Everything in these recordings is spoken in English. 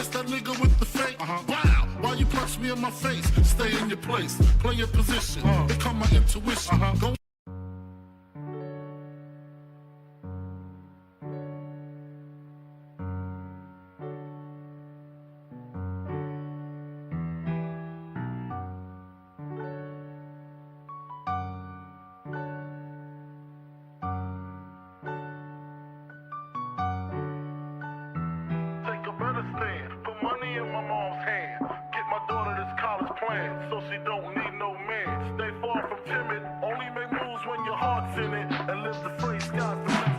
that's that nigga with the fake. Wow, why you punch me in my face? Stay in your place, play your position. Become my intuition. Go. Take a better stand, put money in my mom's hand. Get my daughter this college plan, so she don't need no man. Stay far from timid, only make moves when your heart's in it. And live the free sky's the limit.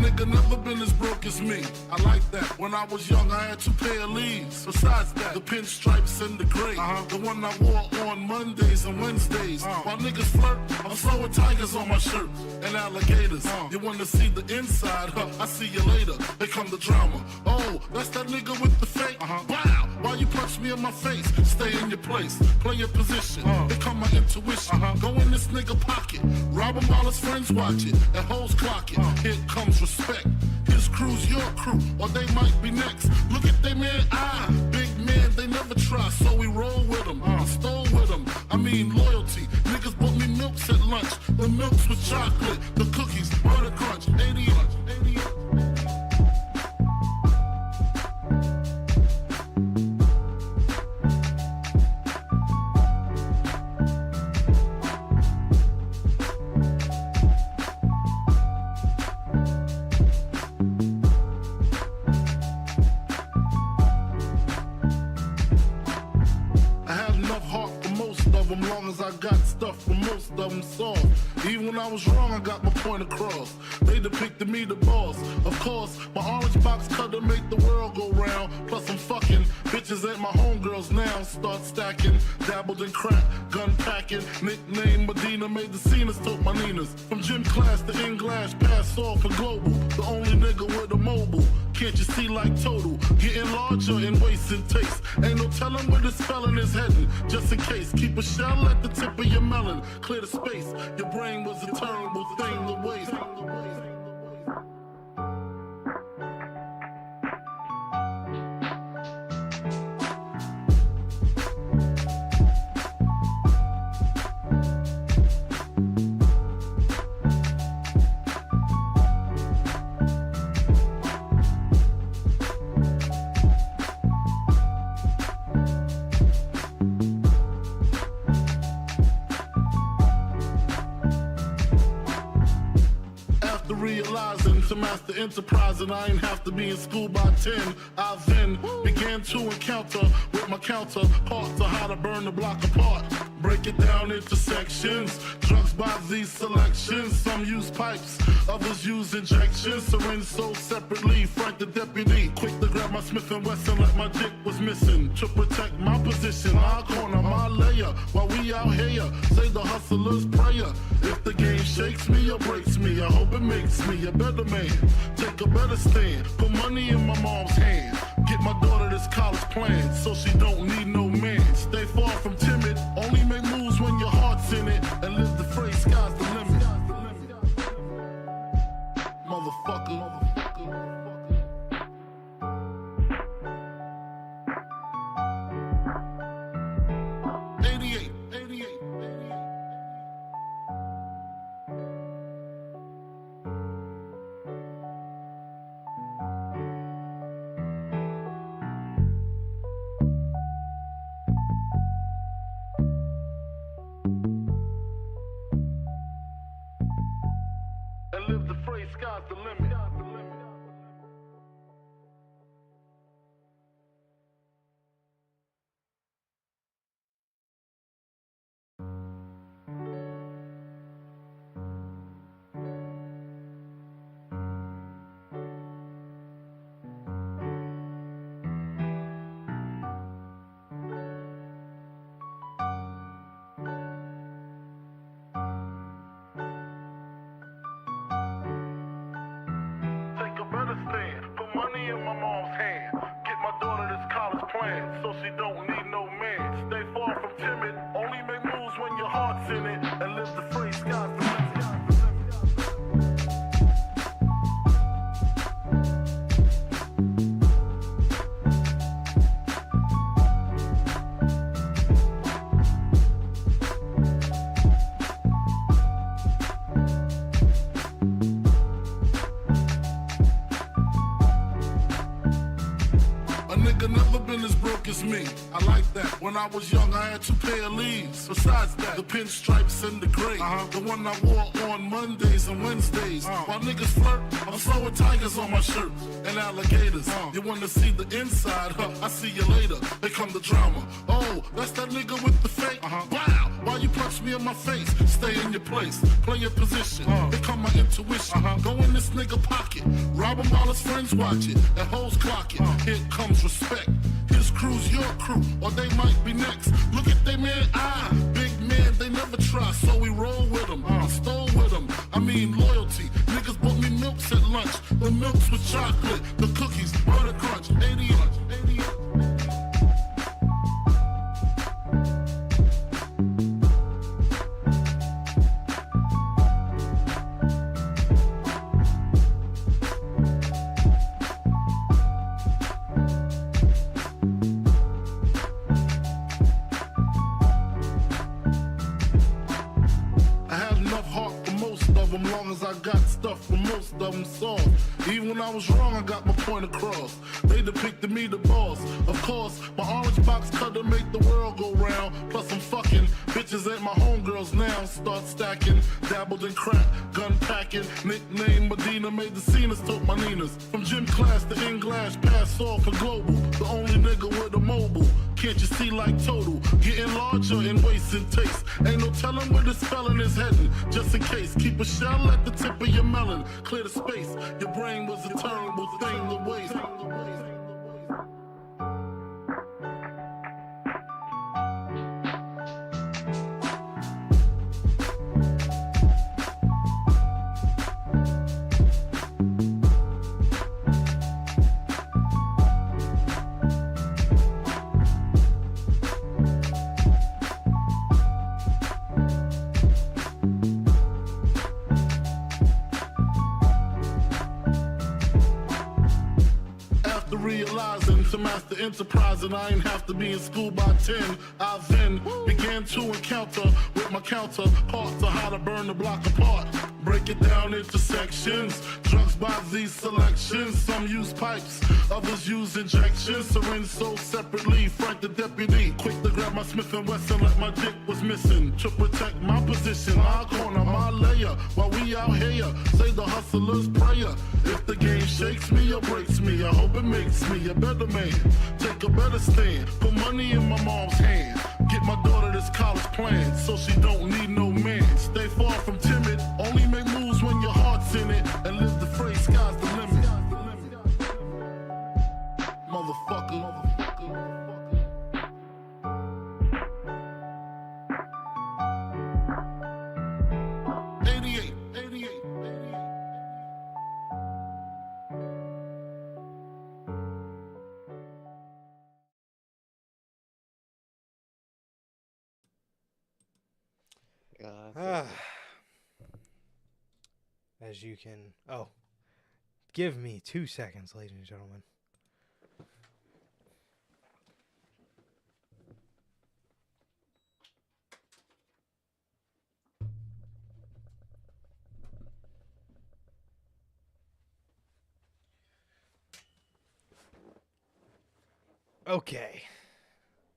Nigga never been as broke as me. I like that. When I was young, I had 2 pair of leaves. Besides that, the pinstripes and the gray. The one I wore on Mondays and Wednesdays. While niggas flirt, I'm throwing tigers on my shirt and alligators. You wanna see the inside? I see you later. Here come the drama. Oh, that's that nigga with the fake. Wow, why you punch me in my face? Stay in your place, play your position. Here come my intuition. Go in this nigga pocket, rob him while his friends watch it, and hoes clock it. Here comes respect. His crew's your crew, or they might be next. Look at they man, big man, they never try, so we roll with them. I stole with them, I mean loyalty. Niggas bought me milks at lunch. The milks with chocolate, the cookies, butter crunch, 88. Long as I got stuff for most of them soft. Even when I was wrong, I got my point across. They depicted me the boss. Of course, my orange box cutter make the world go round. Plus I'm fucking bitches ain't my homegirls now. Start stacking, dabbled in crack, gun packing. Nickname Medina, made the scenes, took my Ninas. From gym class to in-glass, pass off for global. The only nigga with a mobile. Can't you see like total? Getting larger in waist and taste. Ain't no telling where this felon is heading. Just in case, keep a shell at the tip of your melon. Clear the space. Your brain was a terrible thing to waste. Realizing to master enterprise, and I ain't have to be in school by 10. I then began to encounter with my counterparts on how to burn the block apart. Break it down into sections. Drugs by these selections. Some use pipes, others use injections. Syringe sold separately. Frank the deputy, quick to grab my Smith & Wesson like my dick was missing. To protect my position, my corner, my layer. While we out here, say the hustler's prayer. If the game shakes me or breaks me, I hope it makes me a better man. Take a better stand, put money in my mom's hand. Get my daughter this college plan, so she don't need no man. Stay far from timid, only make moves when your heart's in it. And live the phrase, sky's the limit. Motherfucker. 88. And live the phrase, sky's the limit. me. I like that. When I was young, I had 2 pair of leaves. Besides that, the pinstripes and the gray. The one I wore on Mondays and Wednesdays. While niggas flirt, I'm throwing tigers on my shirt and alligators. You wanna see the inside? Huh? I see you later. They come the drama. Oh, that's that nigga with the fake. Wow, why you punch me in my face? Stay in your place, play your position. Here come my intuition. Go in this nigga pocket, rob him while his friends watch it. And hoes clock it. Here comes respect. His crew's your crew, or they might be next. Look at they man, big man, they never try, so we roll with them. I stole with them. I mean loyalty. Niggas bought me milks at lunch. The milks with chocolate, the cookies, butter crunch, 80 lunch, 80 lunch. Long as I got stuff for most of them soft. Even when I was wrong, I got my point across. They depicted me the boss. Of course, my orange box cutter make the world go round. Plus I'm fucking bitches ain't my homegirls now. Start stacking, dabbled in crack, gun packing. Nickname Medina, made the scenes, took my Ninas. From gym class to in-glass, pass off for global. The only nigga with a mobile. Can't you see like total? Getting larger in waist and taste. Ain't no telling where this felon is heading. Just in case, keep a shell at the tip of your melon. Clear the space. Your brain was a terrible thing to waste. Realizing to master enterprise and I ain't have to be in school by 10. I then began to encounter with my counterparts of how to burn the block apart. Break it down into sections. Drugs by these selections. Some use pipes, others use injections. Syringe sold separately. Frank the deputy, quick to grab my Smith & Wesson like my dick was missing. To protect my position, my corner, my layer. While we out here, say the hustler's prayer. If the game shakes me or breaks me, I hope it makes me a better man. Take a better stand. Put money in my mom's hand. Get my daughter this college plan so she don't need no man. Stay far from timid. Only make moves when your heart's in it. And live the phrase, sky's the limit. Motherfucker. 88. As you can... Oh. Give me 2 seconds, ladies and gentlemen. Okay.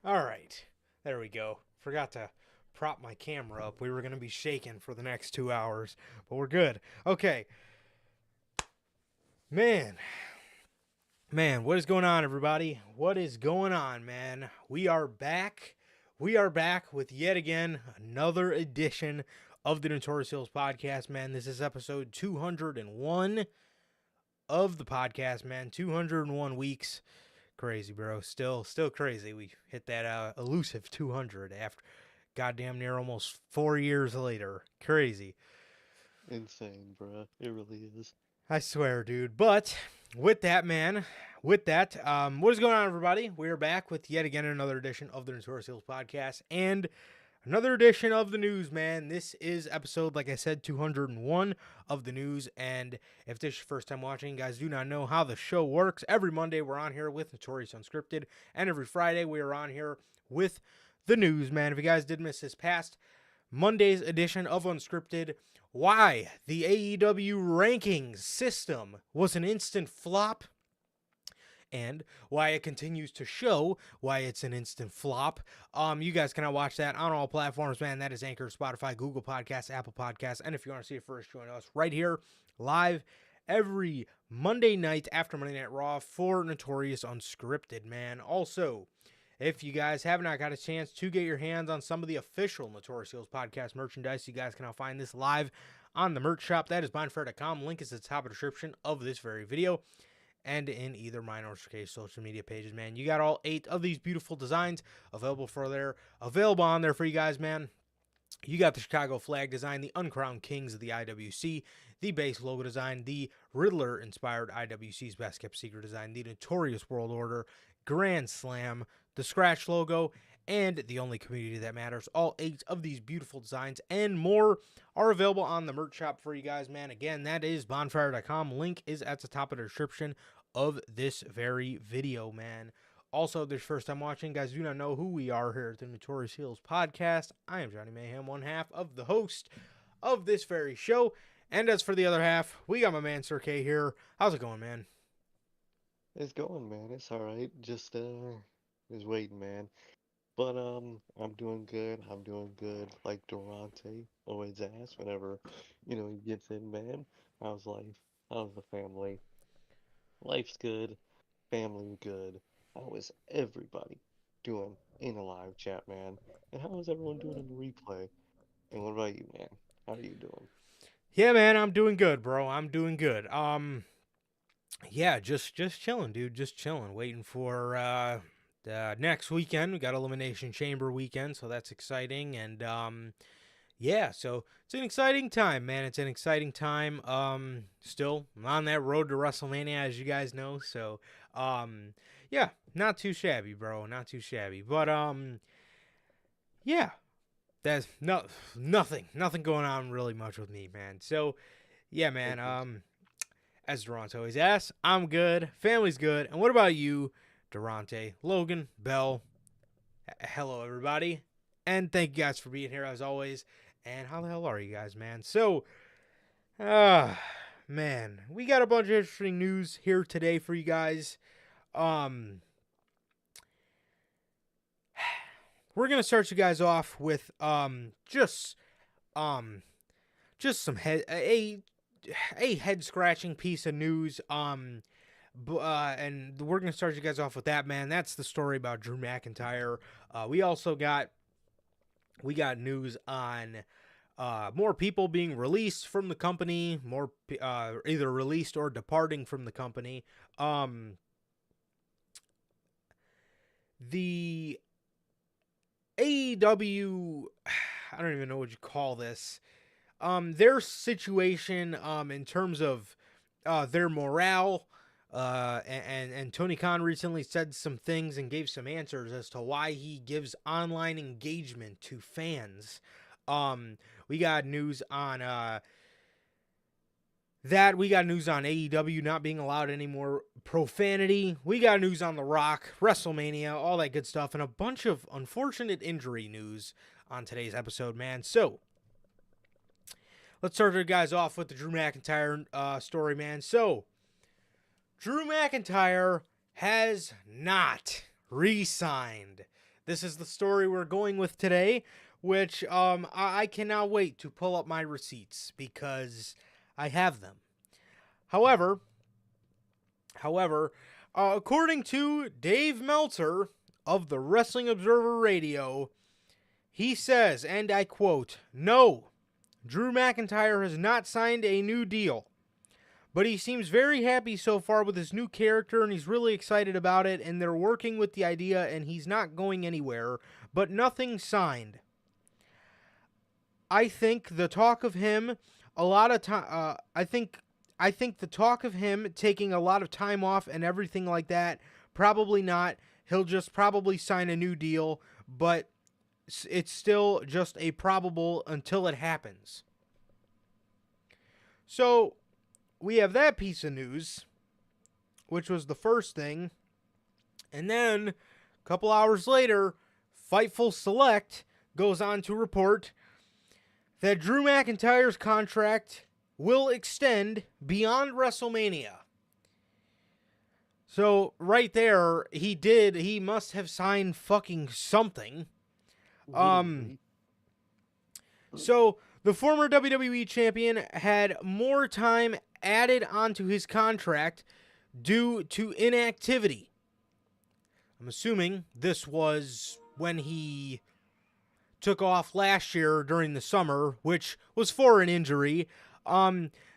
All right. There we go. Forgot to prop my camera up. We were going to be shaking for the next 2 hours, but we're good. Okay. Man, what is going on, everybody? What is going on, man? We are back. We are back with yet again another edition of the Notorious podcast, man. This is episode 201 of the podcast, man. 201 weeks. Crazy, bro. Still crazy. We hit that elusive 200 after goddamn near almost 4 years later. Crazy. Insane, bro. It really is. I swear, dude. But with that, man, what is going on, everybody? We are back with yet again another edition of the Notorious podcast and another edition of the news, man. This is episode, like I said, 201 of the news. And if this is your first time watching, you guys do not know how the show works. Every Monday, we're on here with Notorious Unscripted. And every Friday, we are on here with the news, man. If you guys did miss this past Monday's edition of Unscripted, why the AEW rankings system was an instant flop and why it continues to show why it's an instant flop. You guys can now watch that on all platforms, man. That is Anchor, Spotify, Google Podcasts, Apple Podcasts, and if you want to see it first, join us right here live every Monday night after Monday Night Raw for Notorious Unscripted, man. Also, if you guys have not got a chance to get your hands on some of the official Notorious Heels podcast merchandise, you guys can now find this live on the merch shop. That is bonfire.com. Link is at the top of the description of this very video and in either mine or Case social media pages, man. You got all 8 of these beautiful designs available on there for you guys, man. You got the Chicago flag design, the uncrowned kings of the IWC, the base logo design, the Riddler-inspired IWC's best kept secret design, the Notorious World Order, Grand Slam, the Scratch logo, and the only community that matters. All 8 of these beautiful designs and more are available on the merch shop for you guys, man. Again, that is bonfire.com. Link is at the top of the description of this very video, man. Also, if this is your first time watching, guys, do not know who we are here at the Notorious Heels podcast. I am Johnny Mayhem, one half of the host of this very show. And as for the other half, we got my man Sir K here. How's it going, man? It's going, man. It's all right. Just waiting, man. But I'm doing good. I'm doing good. Like Durante always asks whenever, he gets in, man. How's life? How's the family? Life's good. Family good. How is everybody doing in the live chat, man? And how is everyone doing in the replay? And what about you, man? How are you doing? Yeah, man, I'm doing good, bro. I'm doing good. Yeah, just chilling, dude. Just chilling, waiting for next weekend. We got Elimination Chamber weekend, so that's exciting. And yeah, so it's an exciting time, man. It's an exciting time. Still on that road to WrestleMania, as you guys know. So yeah, not too shabby, bro. Not too shabby. But yeah. There's nothing going on really much with me, man. So, yeah, man, as Durante always asks, I'm good, family's good, and what about you, Durante, Logan, Bell? Hello, everybody, and thank you guys for being here, as always, and how the hell are you guys, man? So, man, we got a bunch of interesting news here today for you guys. We're gonna start you guys off with just some a head scratching piece of news. And we're gonna start you guys off with that, man. That's the story about Drew McIntyre. We got news on more people being released from the company, more either released or departing from the company. The AEW, I don't even know what you call this. Their situation in terms of their morale, and Tony Khan recently said some things and gave some answers as to why he gives online engagement to fans. We got news on that. We got news on AEW not being allowed any more profanity. We got news on The Rock, WrestleMania, all that good stuff, and a bunch of unfortunate injury news on today's episode, man. So, let's start you guys off with the Drew McIntyre story, man. So, Drew McIntyre has not re-signed. This is the story we're going with today, which I cannot wait to pull up my receipts because I have them. However, according to Dave Meltzer of the Wrestling Observer Radio, he says, and I quote, "No, Drew McIntyre has not signed a new deal, but he seems very happy so far with his new character and he's really excited about it and they're working with the idea and he's not going anywhere, but nothing signed. I think the talk of him I think the talk of him taking a lot of time off and everything like that, probably not. He'll just probably sign a new deal, but it's still just a probable until it happens." So, we have that piece of news, which was the first thing. And then, a couple hours later, Fightful Select goes on to report that Drew McIntyre's contract will extend beyond WrestleMania. So right there, he must have signed fucking something. Literally. So the former WWE champion had more time added onto his contract due to inactivity. I'm assuming this was when he took off last year during the summer, which was for an injury.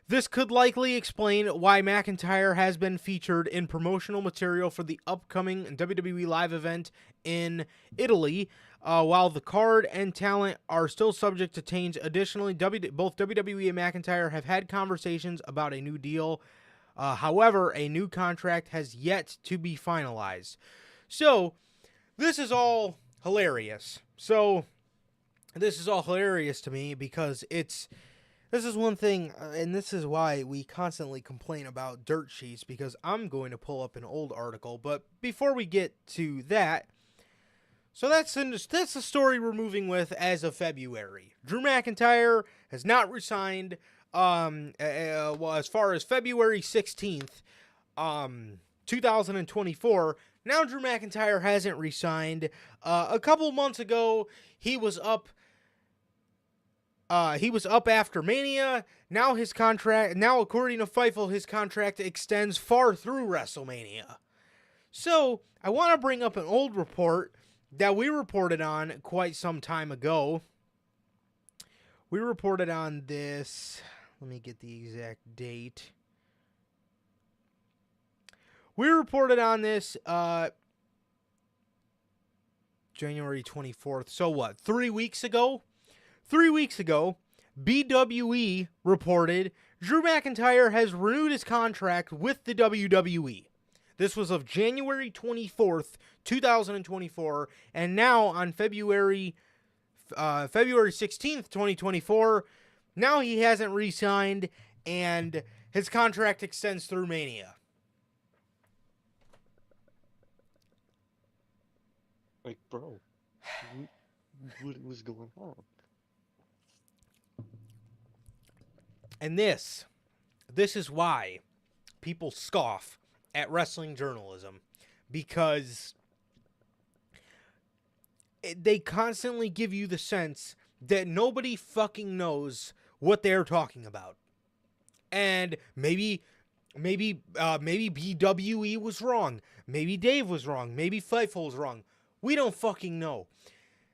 This could likely explain why McIntyre has been featured in promotional material for the upcoming WWE live event in Italy, while the card and talent are still subject to change. Additionally, both WWE and McIntyre have had conversations about a new deal. However, a new contract has yet to be finalized. So, this is all hilarious. This is all hilarious to me because this is one thing, and this is why we constantly complain about dirt sheets, because I'm going to pull up an old article. But before we get to that, so that's the story we're moving with as of February. Drew McIntyre has not resigned. Well, as far as February 16th, 2024. Now Drew McIntyre hasn't resigned. A couple months ago, he was up. He was up after Mania. Now according to Fightful, his contract extends far through WrestleMania. So I want to bring up an old report that we reported on quite some time ago. We reported on this. Let me get the exact date. We reported on this January 24th. So what? 3 weeks ago? 3 weeks ago, BWE reported Drew McIntyre has renewed his contract with the WWE. This was of January 24th, 2024, and now on February 16th, 2024, now he hasn't re-signed, and his contract extends through Mania. Like, bro, what was going on? And this is why people scoff at wrestling journalism, because they constantly give you the sense that nobody fucking knows what they're talking about. And maybe BWE was wrong. Maybe Dave was wrong. Maybe Fightful was wrong. We don't fucking know.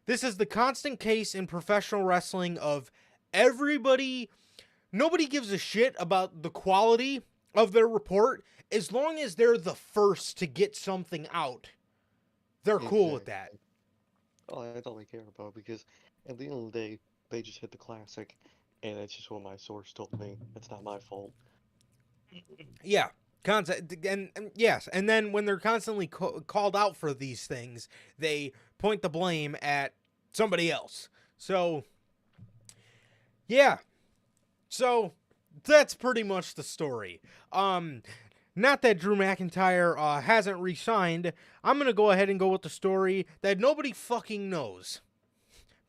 This is the constant case in professional wrestling of everybody. Nobody gives a shit about the quality of their report as long as they're the first to get something out. They're cool with that. Oh, that's all I care about, because at the end of the day, they just hit the classic, and it's just what my source told me. It's not my fault. Yeah, and yes, and then when they're constantly called out for these things, they point the blame at somebody else. So, yeah. So, that's pretty much the story. Not that Drew McIntyre hasn't re-signed. I'm going to go ahead and go with the story that nobody fucking knows.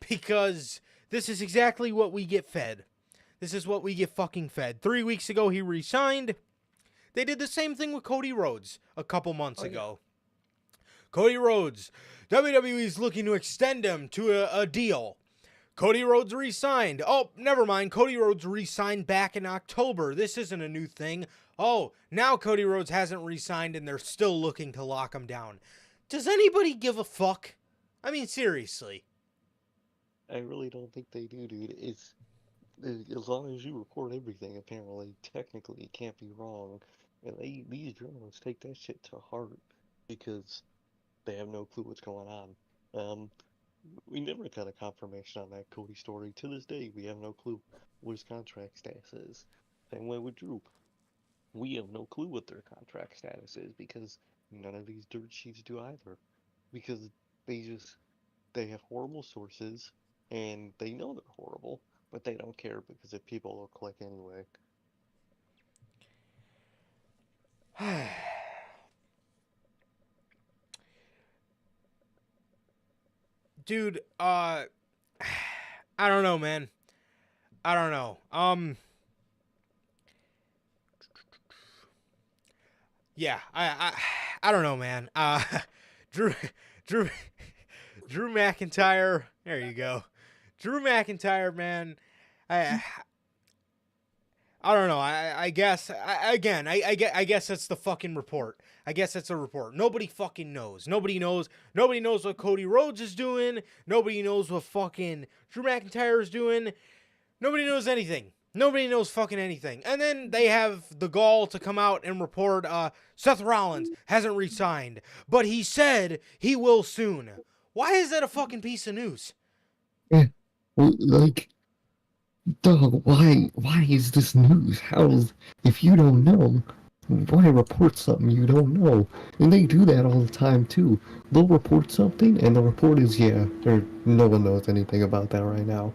Because this is exactly what we get fed. This is what we get fucking fed. 3 weeks ago, he re-signed. They did the same thing with Cody Rhodes a couple months ago. Cody Rhodes, WWE's looking to extend him to a deal. Cody Rhodes re-signed. Oh, never mind. Cody Rhodes re-signed back in October. This isn't a new thing. Oh, now Cody Rhodes hasn't re-signed and they're still looking to lock him down. Does anybody give a fuck? I mean, seriously. I really don't think they do, dude. It's as long as you report everything, apparently, technically, it can't be wrong. And these journalists take that shit to heart because they have no clue what's going on. We never got a confirmation on that Cody story. To this day, we have no clue what his contract status is. Same way with Drew. We have no clue what their contract status is because none of these dirt sheets do either. Because they have horrible sources and they know they're horrible, but they don't care because if people will click anyway. Dude, I don't know, man. I don't know. Yeah, I don't know, man. Drew Drew Drew McIntyre. There you go. Drew McIntyre, man. I I don't know. I guess I guess that's the fucking report. I guess that's a report. Nobody fucking knows. Nobody knows. Nobody knows what Cody Rhodes is doing. Nobody knows what fucking Drew McIntyre is doing. Nobody knows anything. Nobody knows fucking anything. And then they have the gall to come out and report Seth Rollins hasn't re-signed, but he said he will soon. Why is that a fucking piece of news? Yeah, well, like, dog, why is this news? If you don't know, why report something you don't know? And they do that all the time, too. They'll report something, and the report is, yeah, no one knows anything about that right now.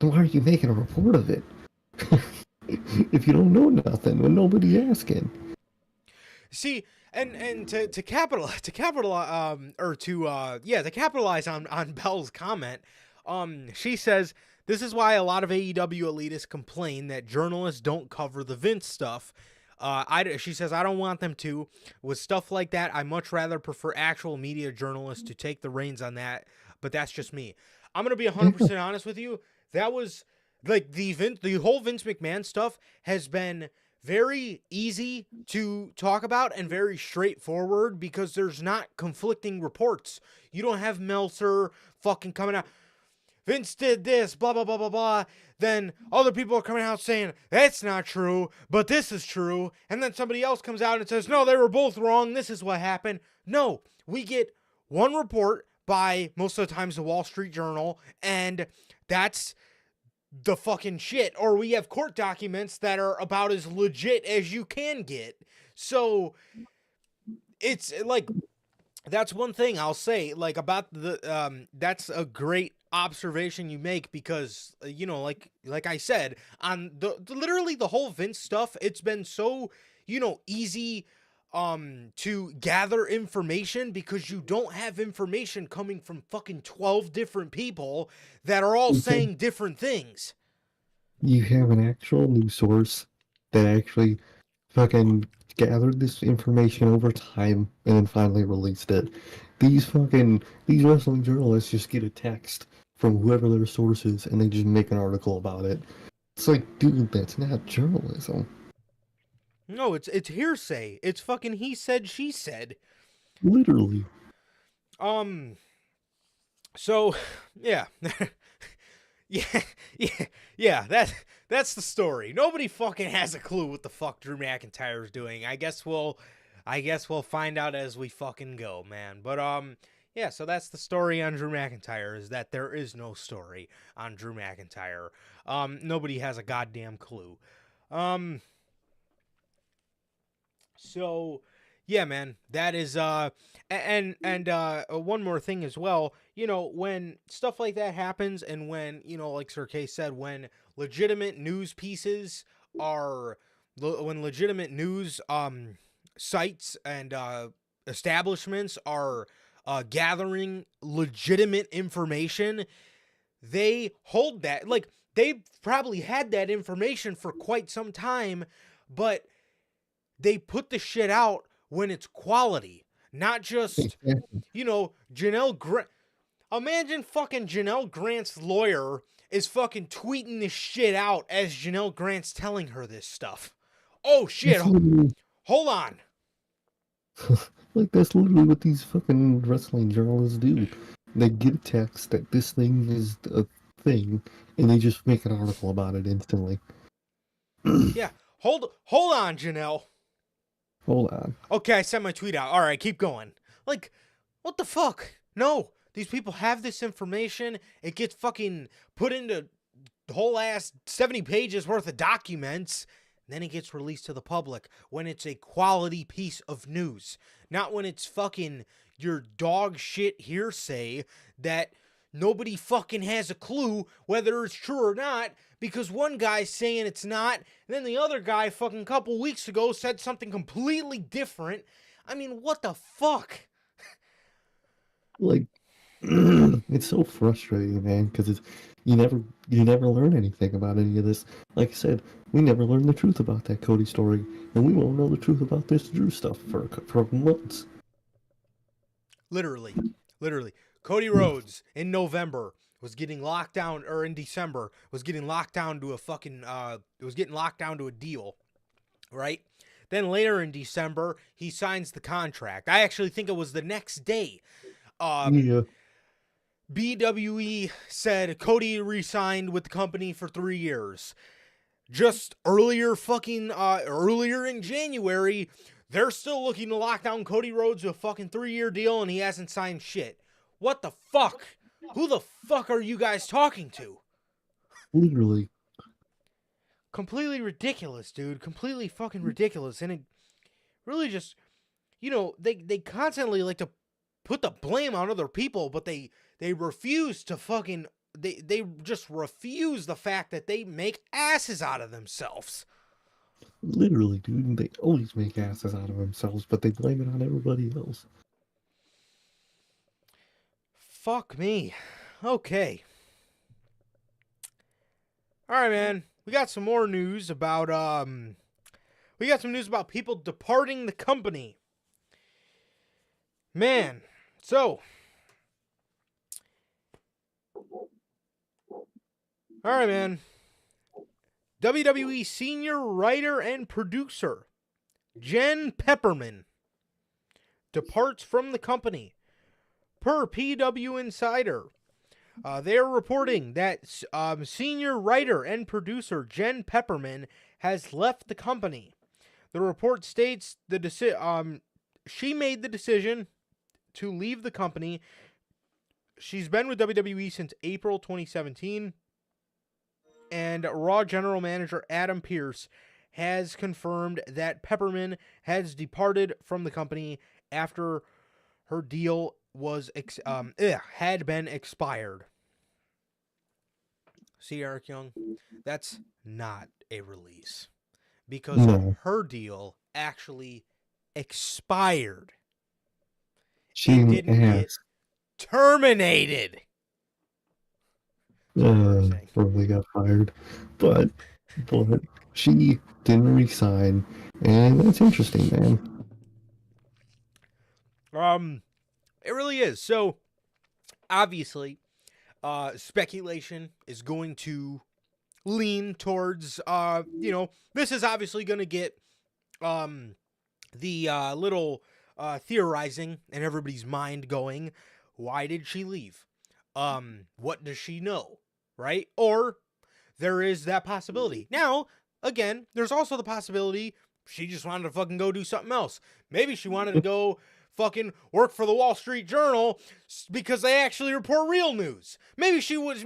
Then why are you making a report of it? If you don't know nothing, when nobody asking. See, and to capitalize on Belle's comment, she says this is why a lot of AEW elitists complain that journalists don't cover the Vince stuff. She says I don't want them to. With stuff like that, I much rather prefer actual media journalists to take the reins on that. But that's just me. I'm gonna be 100% honest with you. That was like the whole Vince McMahon stuff has been very easy to talk about and very straightforward because there's not conflicting reports. You don't have Meltzer fucking coming out. Vince did this, blah, blah, blah, blah, blah. Then other people are coming out saying, that's not true, but this is true. And then somebody else comes out and says, no, they were both wrong. This is what happened. No, we get one report by most of the times the Wall Street Journal, and that's the fucking shit. Or we have court documents that are about as legit as you can get. So it's like, that's one thing I'll say, like, about the that's a great observation you make because you know, like I said, on the literally the whole Vince stuff, it's been so, you know, easy to gather information because you don't have information coming from fucking 12 different people that are all saying different things. You have an actual news source that actually fucking gathered this information over time and then finally released it. These wrestling journalists just get a text from whoever their source is and they just make an article about it. It's like, dude, that's not journalism. No, it's hearsay. It's fucking he said, she said. Literally. So, yeah. yeah, that's the story. Nobody fucking has a clue what the fuck Drew McIntyre is doing. I guess we'll find out as we fucking go, man. But yeah, so that's the story on Drew McIntyre, is that there is no story on Drew McIntyre. Nobody has a goddamn clue. So yeah, man, that is and one more thing as well. You know, when stuff like that happens, and when, you know, like Sir K said, when legitimate news pieces are, when legitimate news sites and establishments are gathering legitimate information, they hold that, like, they've probably had that information for quite some time, but they put the shit out when it's quality, not just, you know, imagine fucking Janelle Grant's lawyer is fucking tweeting this shit out as Janelle Grant's telling her this stuff. Oh shit, hold on. Like, that's literally what these fucking wrestling journalists do. They get a text that this thing is a thing, and they just make an article about it instantly. Yeah, hold on, Janelle. Hold on. Okay, I sent my tweet out. All right, keep going. Like, what the fuck? No, these people have this information. It gets fucking put into the whole ass 70 pages worth of documents. And then it gets released to the public when it's a quality piece of news. Not when it's fucking your dog shit hearsay that nobody fucking has a clue whether it's true or not, because one guy's saying it's not, and then the other guy fucking couple weeks ago said something completely different. I mean, what the fuck? Like, it's so frustrating, man, because you never learn anything about any of this. Like I said, we never learned the truth about that Cody story, and we won't know the truth about this Drew stuff for months. Literally. Cody Rhodes in November was getting locked down, or in December was getting locked down to a fucking was getting locked down to a deal, right? Then later in December, he signs the contract. I actually think it was the next day. Yeah. BWE said Cody re-signed with the company for 3 years. Just earlier in January, they're still looking to lock down Cody Rhodes with a fucking 3-year deal, and he hasn't signed shit. What the fuck? Who the fuck are you guys talking to? Literally. Completely ridiculous, dude. Completely fucking ridiculous. And it really just, they constantly like to put the blame on other people, but they refuse to fucking, they just refuse the fact that they make asses out of themselves. Literally, dude. They always make asses out of themselves, but they blame it on everybody else. Fuck me. Okay. All right, man. We got some more news about people departing the company. Man, so all right, man. WWE senior writer and producer Jen Pepperman departs from the company. Per PW Insider, they are reporting that senior writer and producer Jen Pepperman has left the company. The report states she made the decision to leave the company. She's been with WWE since April 2017, and Raw General Manager Adam Pearce has confirmed that Pepperman has departed from the company after her deal had been expired. See, Eric Young, that's not a release because her deal actually expired. She didn't get terminated. Probably got fired, but she didn't resign, and that's interesting, man. It really is. So, obviously, speculation is going to lean towards, this is obviously going to get the little theorizing in everybody's mind going. Why did she leave? What does she know? Right? Or there is that possibility. Now, again, there's also the possibility she just wanted to fucking go do something else. Maybe she wanted to go fucking work for the Wall Street Journal because they actually report real news. Maybe she was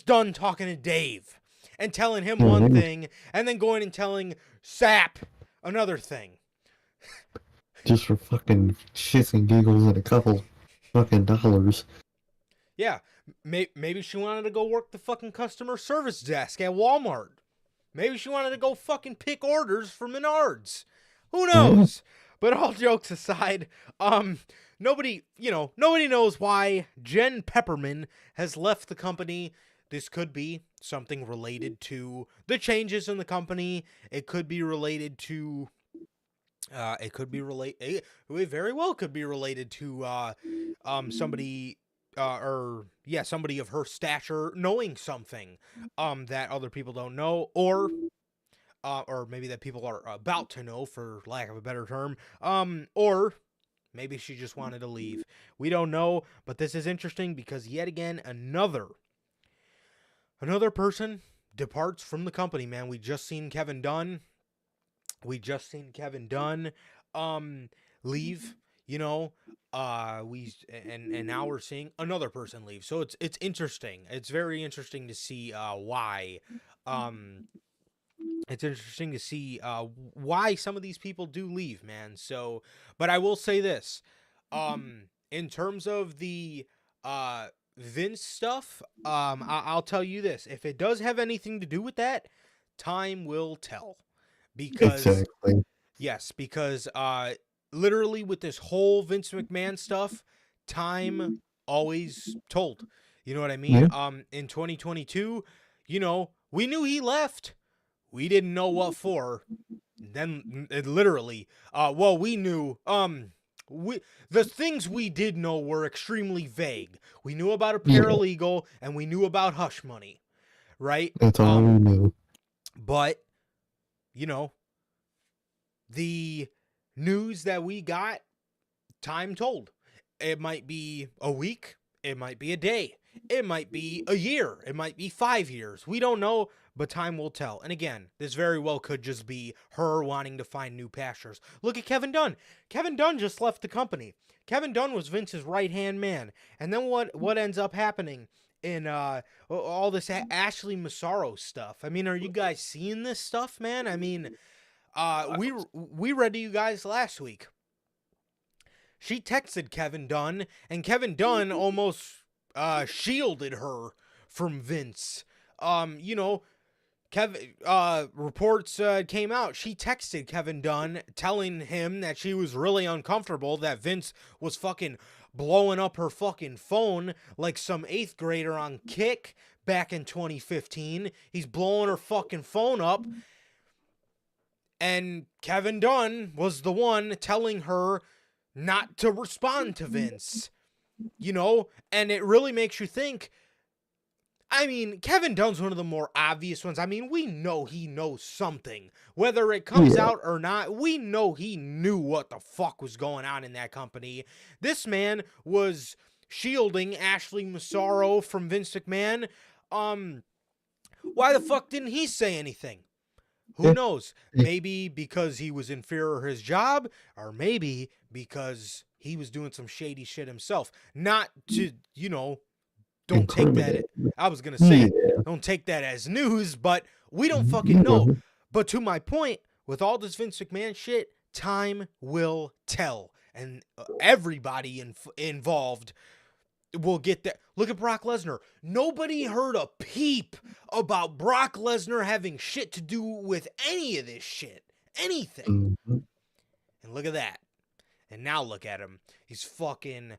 done talking to Dave and telling him one thing and then going and telling Sap another thing. Just for fucking shits and giggles and a couple fucking dollars. Yeah, maybe she wanted to go work the fucking customer service desk at Walmart. Maybe she wanted to go fucking pick orders for Menards. Who knows? But all jokes aside, nobody knows why Jen Pepperman has left the company. This could be something related to the changes in the company. It could be related to it very well could be related to somebody somebody of her stature knowing something that other people don't know, or maybe that people are about to know, for lack of a better term, or maybe she just wanted to leave. We don't know, but this is interesting because yet again another person departs from the company, man. We just seen Kevin Dunn leave, and now we're seeing another person leave. So it's interesting. It's very interesting to see why. It's interesting to see why some of these people do leave, man. So, but I will say this, in terms of the Vince stuff, I'll tell you this: if it does have anything to do with that, time will tell. Because exactly. Yes, because literally with this whole Vince McMahon stuff, time always told. You know what I mean? Yeah. In 2022, we knew he left. We didn't know what for. Then it literally, we knew, the things we did know were extremely vague. We knew about a Yeah. paralegal and we knew about hush money, right? That's all we knew. But, the news that we got, time told. It might be a week. It might be a day. It might be a year. It might be 5 years. We don't know, but time will tell. And again, this very well could just be her wanting to find new pastures. Look at Kevin Dunn. Kevin Dunn just left the company. Kevin Dunn was Vince's right-hand man. And then what ends up happening in all this Ashley Massaro stuff? I mean, are you guys seeing this stuff, man? I mean, we read to you guys last week. She texted Kevin Dunn, and Kevin Dunn almost shielded her from Vince. Reports came out. She texted Kevin Dunn telling him that she was really uncomfortable that Vince was fucking blowing up her fucking phone like some 8th grader on Kick back in 2015. He's blowing her fucking phone up. And Kevin Dunn was the one telling her not to respond to Vince, and it really makes you think. I mean, Kevin Dunn's one of the more obvious ones. I mean, we know he knows something. Whether it comes out or not, we know he knew what the fuck was going on in that company. This man was shielding Ashley Massaro from Vince McMahon. Why the fuck didn't he say anything? Who knows? Maybe because he was in fear of his job, or maybe because he was doing some shady shit himself. Not to, don't take that. I was going to say, don't take that as news, but we don't fucking know. But to my point, with all this Vince McMahon shit, time will tell. And everybody involved will get that. Look at Brock Lesnar. Nobody heard a peep about Brock Lesnar having shit to do with any of this shit. Anything. Mm-hmm. And look at that. And now look at him. He's fucking...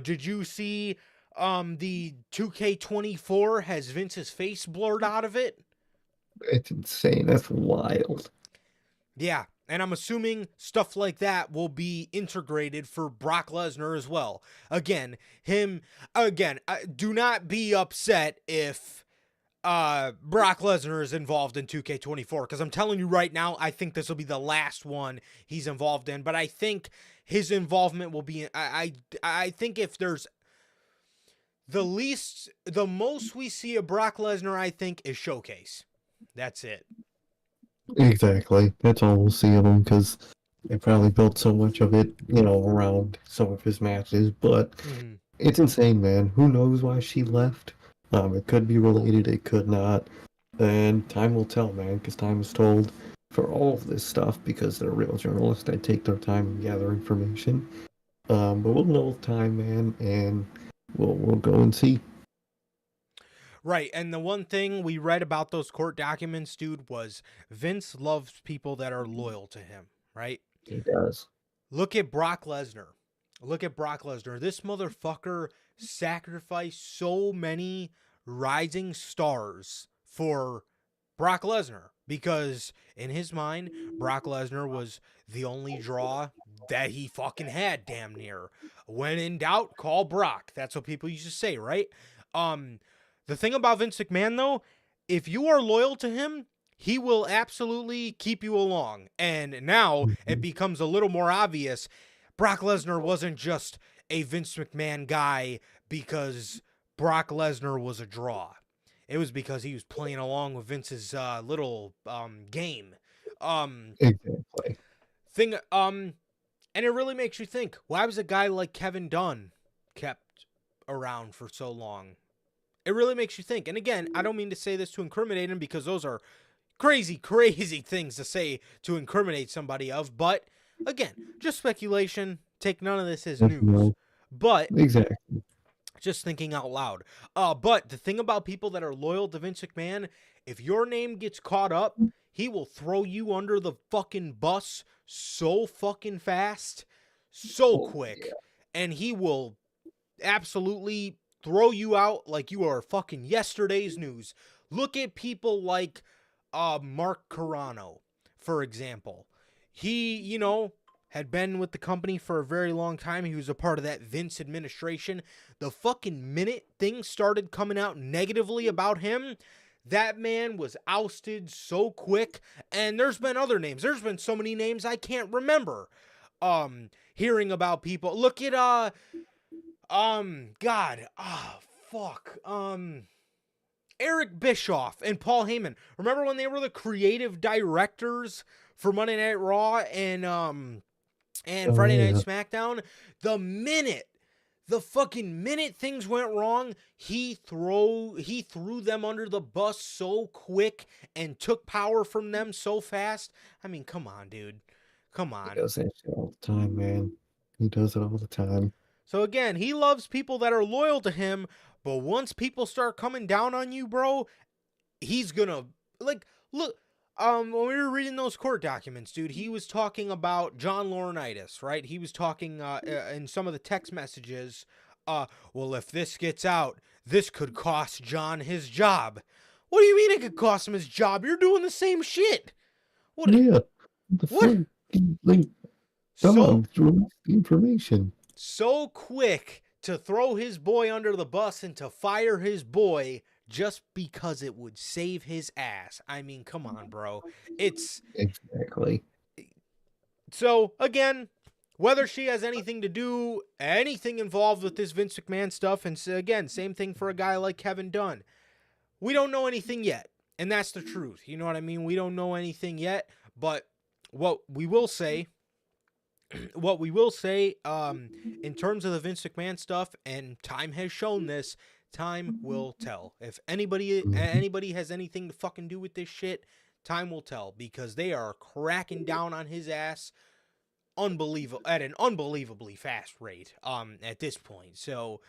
did you see the 2K24 has Vince's face blurred out of it? It's insane. That's wild. Yeah. And I'm assuming stuff like that will be integrated for Brock Lesnar as well. Again, do not be upset if Brock Lesnar is involved in 2K24, because I'm telling you right now, I think this will be the last one he's involved in. But I think his involvement will be... I think if there's... The most we see of Brock Lesnar, I think, is Showcase. That's it. Exactly. That's all we'll see of him, because they probably built so much of it, around some of his matches. But It's insane, man. Who knows why she left? It could be related, it could not. And time will tell, man, because time is told for all of this stuff, because they're real journalists that take their time and gather information. But we'll know with time, man, and we'll go and see. Right, and the one thing we read about those court documents, dude, was Vince loves people that are loyal to him, right? He does. Look at Brock Lesnar. This motherfucker sacrificed so many rising stars for Brock Lesnar, because in his mind, Brock Lesnar was the only draw that he fucking had, damn near. When in doubt, call Brock. That's what people used to say, right? The thing about Vince McMahon, though, if you are loyal to him, he will absolutely keep you along. And now it becomes a little more obvious. Brock Lesnar wasn't just a Vince McMahon guy because Brock Lesnar was a draw. It was because he was playing along with Vince's little game. Exactly. And it really makes you think, why was a guy like Kevin Dunn kept around for so long? It really makes you think. And again, I don't mean to say this to incriminate him, because those are crazy, crazy things to say to incriminate somebody of. But again, just speculation. Take none of this as news. But exactly. Just thinking out loud. But the thing about people that are loyal to Vince McMahon, if your name gets caught up, he will throw you under the fucking bus so fucking fast, so quick. Yeah. And he will absolutely throw you out like you are fucking yesterday's news. Look at people like Mark Carano, for example. He, you know, had been with the company for a very long time. He was a part of that Vince administration. The fucking minute things started coming out negatively about him, that man was ousted so quick. And there's been other names. There's been so many names I can't remember. Hearing about people. Look at Eric Bischoff and Paul Heyman. Remember when they were the creative directors for Monday Night Raw and Friday Night SmackDown? The fucking minute things went wrong, he threw them under the bus so quick and took power from them so fast. I mean, come on, dude. Come on. He does that shit all the time, man. He does it all the time. So again, he loves people that are loyal to him, but once people start coming down on you, bro, he's gonna, like, look, when we were reading those court documents, dude, he was talking about John Laurinaitis, right? He was talking in some of the text messages, well, if this gets out, this could cost John his job. What do you mean it could cost him his job? You're doing the same shit. What? Yeah. The What? fuck? Like, So, through information. so quick to throw his boy under the bus and to fire his boy just because it would save his ass. I mean, come on, bro. It's Exactly. so again, whether she has anything to do, anything involved with this Vince McMahon stuff, and so again, same thing for a guy like Kevin Dunn. We don't know anything yet, and that's the truth. You know what I mean? We don't know anything yet, but what we will say, in terms of the Vince McMahon stuff, and time has shown this, time will tell. If anybody has anything to fucking do with this shit, time will tell, because they are cracking down on his ass at an unbelievably fast rate at this point. So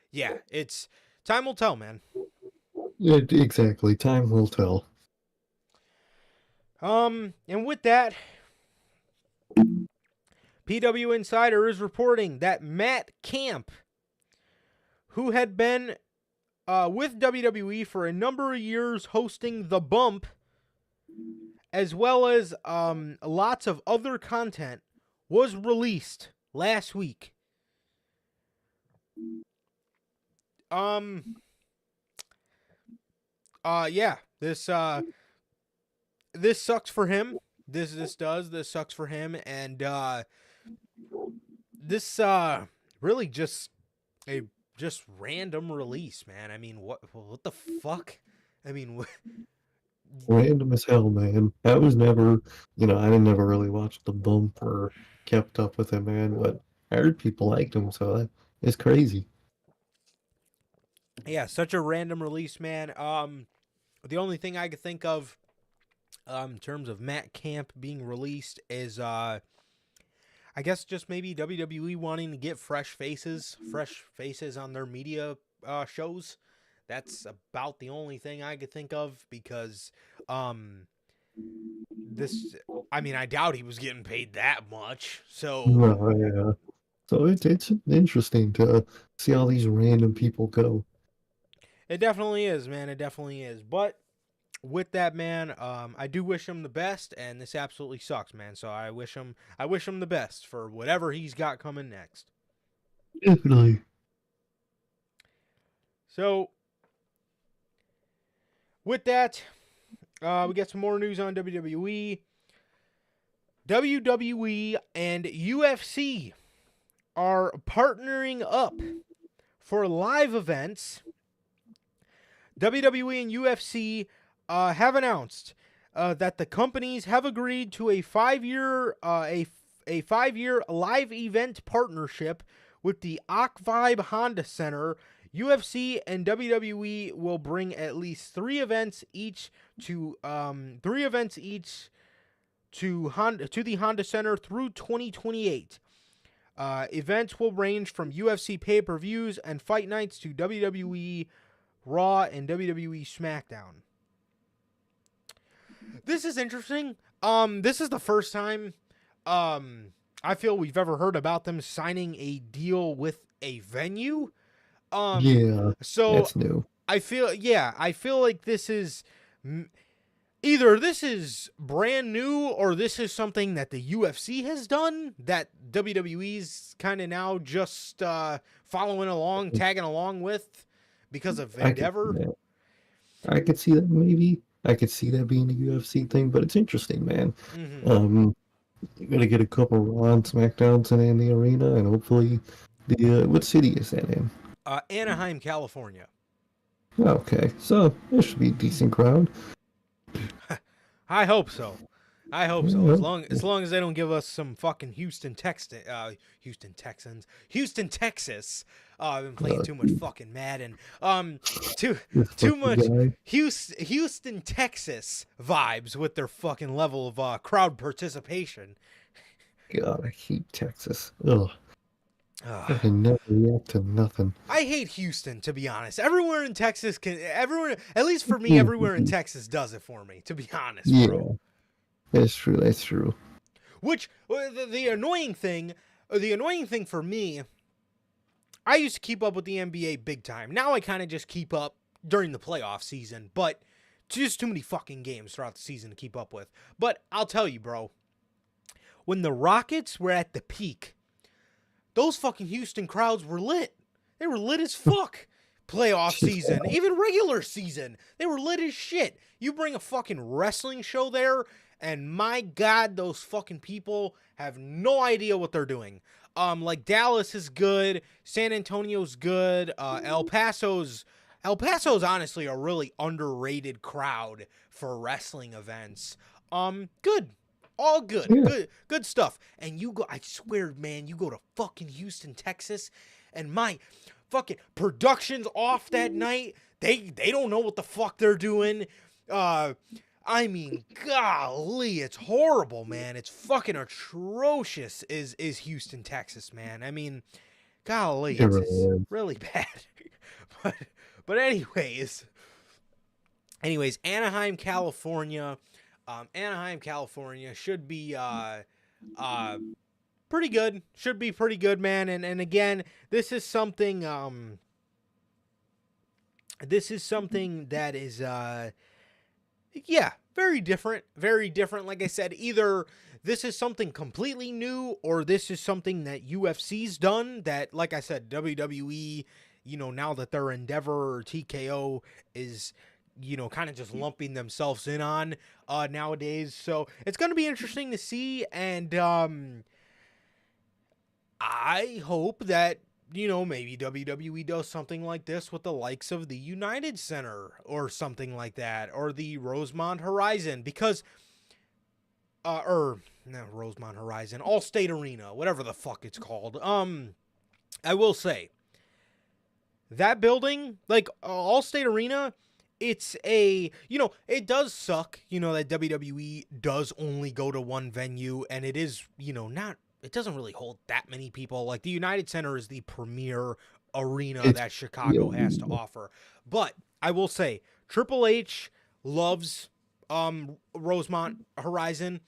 yeah, it's time will tell, man. Yeah, exactly. Time will tell. And with that, PW Insider is reporting that Matt Camp, who had been with WWE for a number of years hosting The Bump, as well as lots of other content, was released last week. This sucks for him. This sucks for him, and this really just a random release, man. I mean, what the fuck? I mean, Random as hell, man. I was never, I didn't never really watch The Bump or kept up with him, man, but I heard people liked him, so it's crazy. yeah, such a random release, man. The only thing I could think of in terms of Matt Camp being released is I guess just maybe WWE wanting to get fresh faces on their media shows. That's about the only thing I could think of, because I doubt he was getting paid that much. So Yeah. So it's interesting to see all these random people go. it definitely is, man. It definitely is. But with that, man, I do wish him the best, and this absolutely sucks, man. So I wish him the best for whatever he's got coming next. Definitely. So with that, we got some more news on WWE. WWE and UFC are partnering up for live events. WWE and UFC have announced that the companies have agreed to a 5-year live event partnership with the Vibe Honda Center. UFC and WWE will bring at least 3 events each to the Honda Center through 2028. Events will range from UFC pay-per-views and fight nights to WWE Raw and WWE SmackDown. This is interesting. This is the first time I feel we've ever heard about them signing a deal with a venue. Yeah, So that's new. I feel like this is either this is brand new or this is something that the UFC has done that WWE's kind of now just following along, tagging along with because of I could see Endeavor. that. I could see that maybe. I could see that being a UFC thing, but it's interesting, man. Mm-hmm. You're gonna get a couple Raw and SmackDowns in the arena, and hopefully, what city is that in? Anaheim, California. Okay, so there should be a decent crowd. I hope so. I hope so. Yeah. As long as they don't give us some fucking Houston, Texans, Houston, Texas. I've been playing too much fucking Madden. Too much Guy. Houston, Texas vibes with their fucking level of crowd participation. God, I hate Texas. Ugh. I Ugh. can never react to nothing. I hate Houston, to be honest. Everywhere in Texas at least for me, everywhere in Texas does it for me, to be honest, Yeah, bro. that's true. That's true. Which the annoying thing for me, I used to keep up with the NBA big time. Now I kind of just keep up during the playoff season, but just too many fucking games throughout the season to keep up with. But I'll tell you, bro, when the Rockets were at the peak, those fucking Houston crowds were lit. They were lit as fuck. Playoff season, even regular season, they were lit as shit. You bring a fucking wrestling show there, and my God, those fucking people have no idea what they're doing. Like Dallas is good, San Antonio's good, El Paso's honestly a really underrated crowd for wrestling events. Good. All good. Yeah. Good stuff. And you go, I swear, man, you go to fucking Houston, Texas, and my fucking production's off that night. They don't know what the fuck they're doing. I mean, golly, it's horrible, man. It's fucking atrocious is Houston, Texas, man. I mean, golly, it's really bad. but anyways, Anaheim, California. Anaheim, California should be pretty good. Should be pretty good, man. And again, this is something that is yeah, very different. Very different. Like I said, either this is something completely new or this is something that UFC's done that, like I said, WWE, now that their Endeavor or TKO is, kind of just lumping themselves in on nowadays. So it's going to be interesting to see. And I hope that, maybe WWE does something like this with the likes of the United Center or something like that, or the Rosemont Horizon, because, not Rosemont Horizon, Allstate Arena, whatever the fuck it's called. I will say, that building, like Allstate Arena, it's it does suck, that WWE does only go to one venue, and it is, it doesn't really hold that many people. Like, the United Center is the premier arena that Chicago has to offer. But I will say, Triple H loves Rosemont Horizon,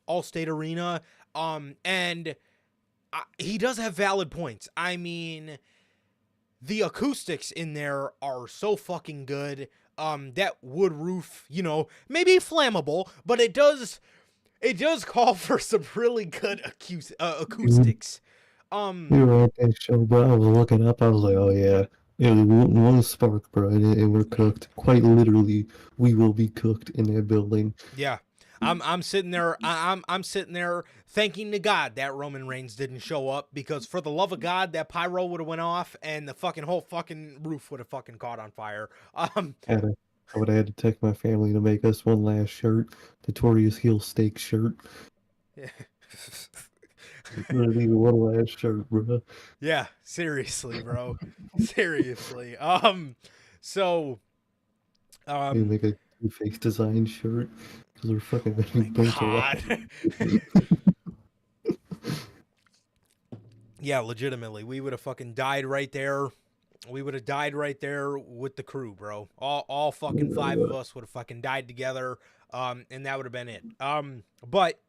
Allstate Arena, and he does have valid points. I mean, the acoustics in there are so fucking good. That wood roof, maybe flammable, but it does call for some really good acoustics. We were at that show, bro. I was looking up. I was like, oh yeah, one spark, bro, and we're cooked. Quite literally, we will be cooked in that building. Yeah, I'm sitting there. I'm sitting there thanking to God that Roman Reigns didn't show up, because for the love of God, that pyro would have went off and the fucking whole fucking roof would have fucking caught on fire. I would have had to text my family to make us one last shirt, Notorious heel steak shirt. Yeah. Literally one last shirt, bro. Yeah, seriously, bro. Seriously. So, You make a Two-Face design shirt because we're fucking God. Yeah, legitimately, we would have fucking died right there. We would have died right there with the crew, bro. All fucking five of us would have fucking died together, and that would have been it. But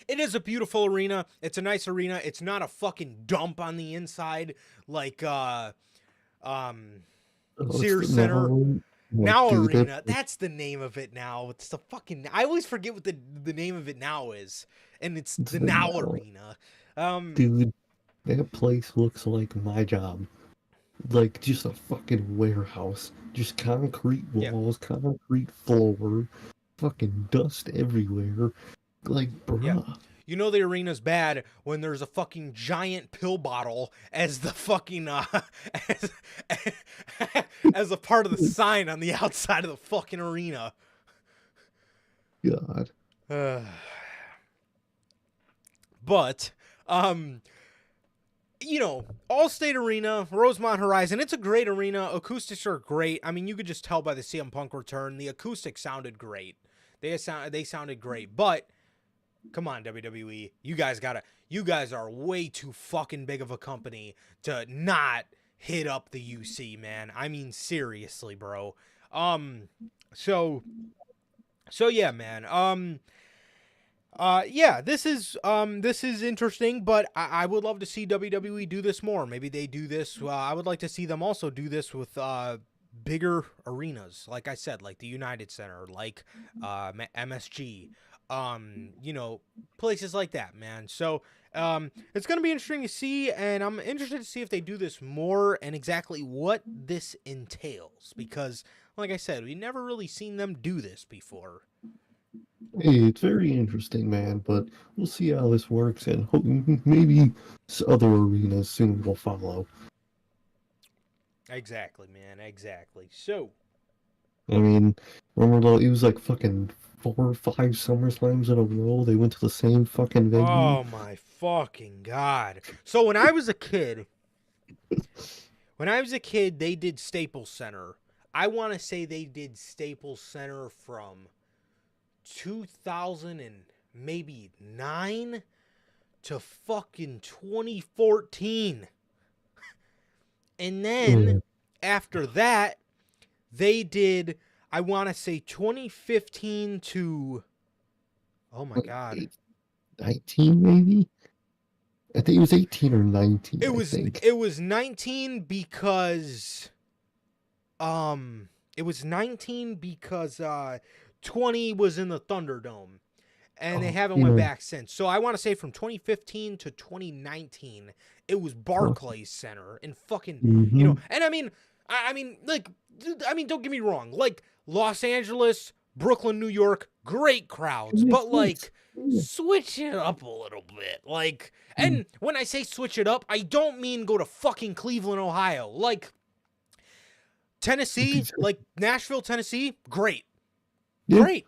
it is a beautiful arena. It's a nice arena. It's not a fucking dump on the inside like Sears it's Center. Now dude, Arena. That's the name of it now. It's the fucking. I always forget what the name of it now is, and it's the Now Arena. Dude, that place looks like my job. Like just a fucking warehouse. Just concrete walls, concrete floor, fucking dust everywhere. Like, bruh. Yeah. You know the arena's bad when there's a fucking giant pill bottle as the fucking as, as a part of the sign on the outside of the fucking arena. God. But you know, Allstate Arena, Rosemont Horizon, it's a great arena. Acoustics are great. I mean, you could just tell by the CM Punk return, the acoustics sounded great. They sounded great, but come on, WWE. You guys are way too fucking big of a company to not hit up the UC, man. I mean, seriously, bro. So yeah, man. Yeah, this is interesting, but I would love to see WWE do this more. Maybe they do this. I would like to see them also do this with bigger arenas, like I said, like the United Center, like MSG. You know, places like that, man. So, it's going to be interesting to see, and I'm interested to see if they do this more and exactly what this entails, because, like I said, we've never really seen them do this before. Hey, it's very interesting, man, but we'll see how this works, and maybe other arenas soon will follow. Exactly, man, exactly. So, I mean, remember, it was like fucking 4 or 5 SummerSlams in a row. They went to the same fucking venue. oh my fucking God. So when I was a kid, they did Staples Center. I want to say they did Staples Center from 2000 and maybe 9 to fucking 2014. And then after that, they did, I want to say 2015 to, oh my God. 19 maybe? I think it was 18 or 19. It was 19 because 20 was in the Thunderdome, and they haven't went back since. So I want to say from 2015 to 2019, it was Barclays Center and fucking, you know, and I mean, don't get me wrong, like Los Angeles, Brooklyn, New York, great crowds, but like switch it up a little bit. Like, and when I say switch it up, I don't mean go to fucking Cleveland, Ohio. Like Tennessee, like Nashville, Tennessee, great. Great.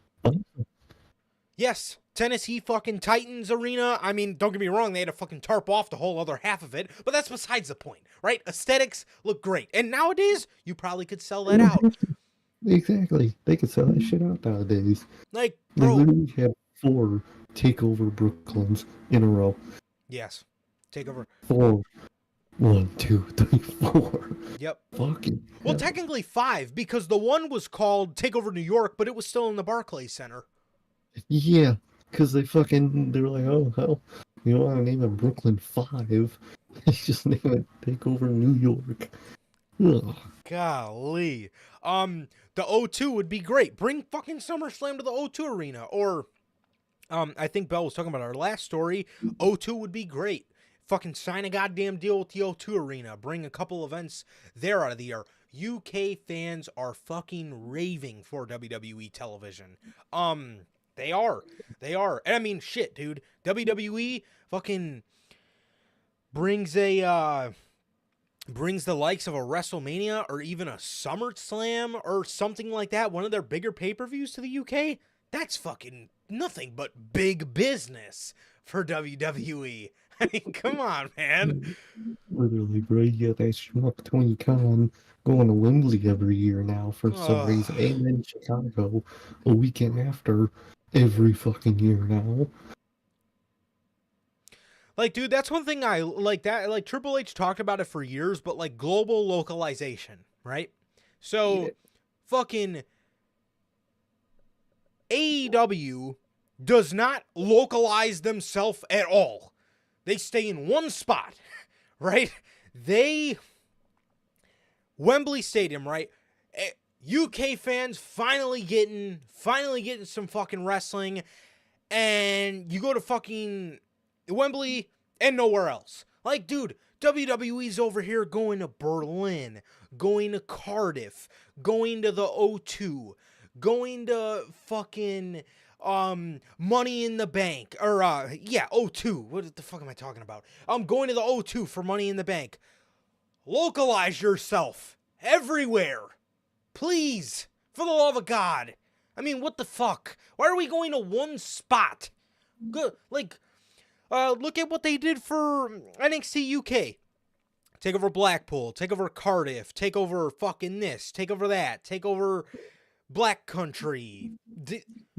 Yes, Tennessee fucking Titans Arena. I mean, don't get me wrong, they had to fucking tarp off the whole other half of it, but that's besides the point, right? Aesthetics look great. And nowadays, you probably could sell that out. Exactly. They could sell that shit out nowadays. Like, They bro. literally had 4 TakeOver Brooklyns in a row. Yes. TakeOver. 4. 1, 2, 3, 4. Yep. Fucking well, technically 5, because the one was called TakeOver New York, but it was still in the Barclays Center. Yeah, because they were like, oh, hell, you don't want to name it Brooklyn 5. Just name it TakeOver New York. Ugh. Golly. The O2 would be great. Bring fucking SummerSlam to the O2 Arena. Or, I think Bell was talking about our last story. O2 would be great. Fucking sign a goddamn deal with the O2 Arena. Bring a couple events there out of the air. UK fans are fucking raving for WWE television. They are. And I mean, shit, dude. WWE fucking brings the likes of a WrestleMania or even a SummerSlam or something like that, one of their bigger pay-per-views to the UK. That's fucking nothing but big business for WWE. I mean, come on, man. Literally, bro, you got that schmuck Tony Khan going to Wembley every year now for some reason. And then Chicago a weekend after every fucking year now. Like, dude, that's one thing I like. That like Triple H talked about it for years, but like global localization, right? So, fucking AEW does not localize themselves at all. They stay in one spot, right? They Wembley Stadium, right? UK fans finally getting some fucking wrestling, and you go to fucking Wembley and nowhere else. Like, dude, WWE's over here going to Berlin, going to Cardiff, going to the O2, going to fucking Money in the Bank, or O2. What the fuck am I talking about? I'm going to the O2 for Money in the Bank. Localize yourself everywhere. Please, for the love of God. I mean, what the fuck? Why are we going to one spot? Good, like, look at what they did for NXT UK. Take over Blackpool, take over Cardiff, take over fucking this, take over that, take over Black Country.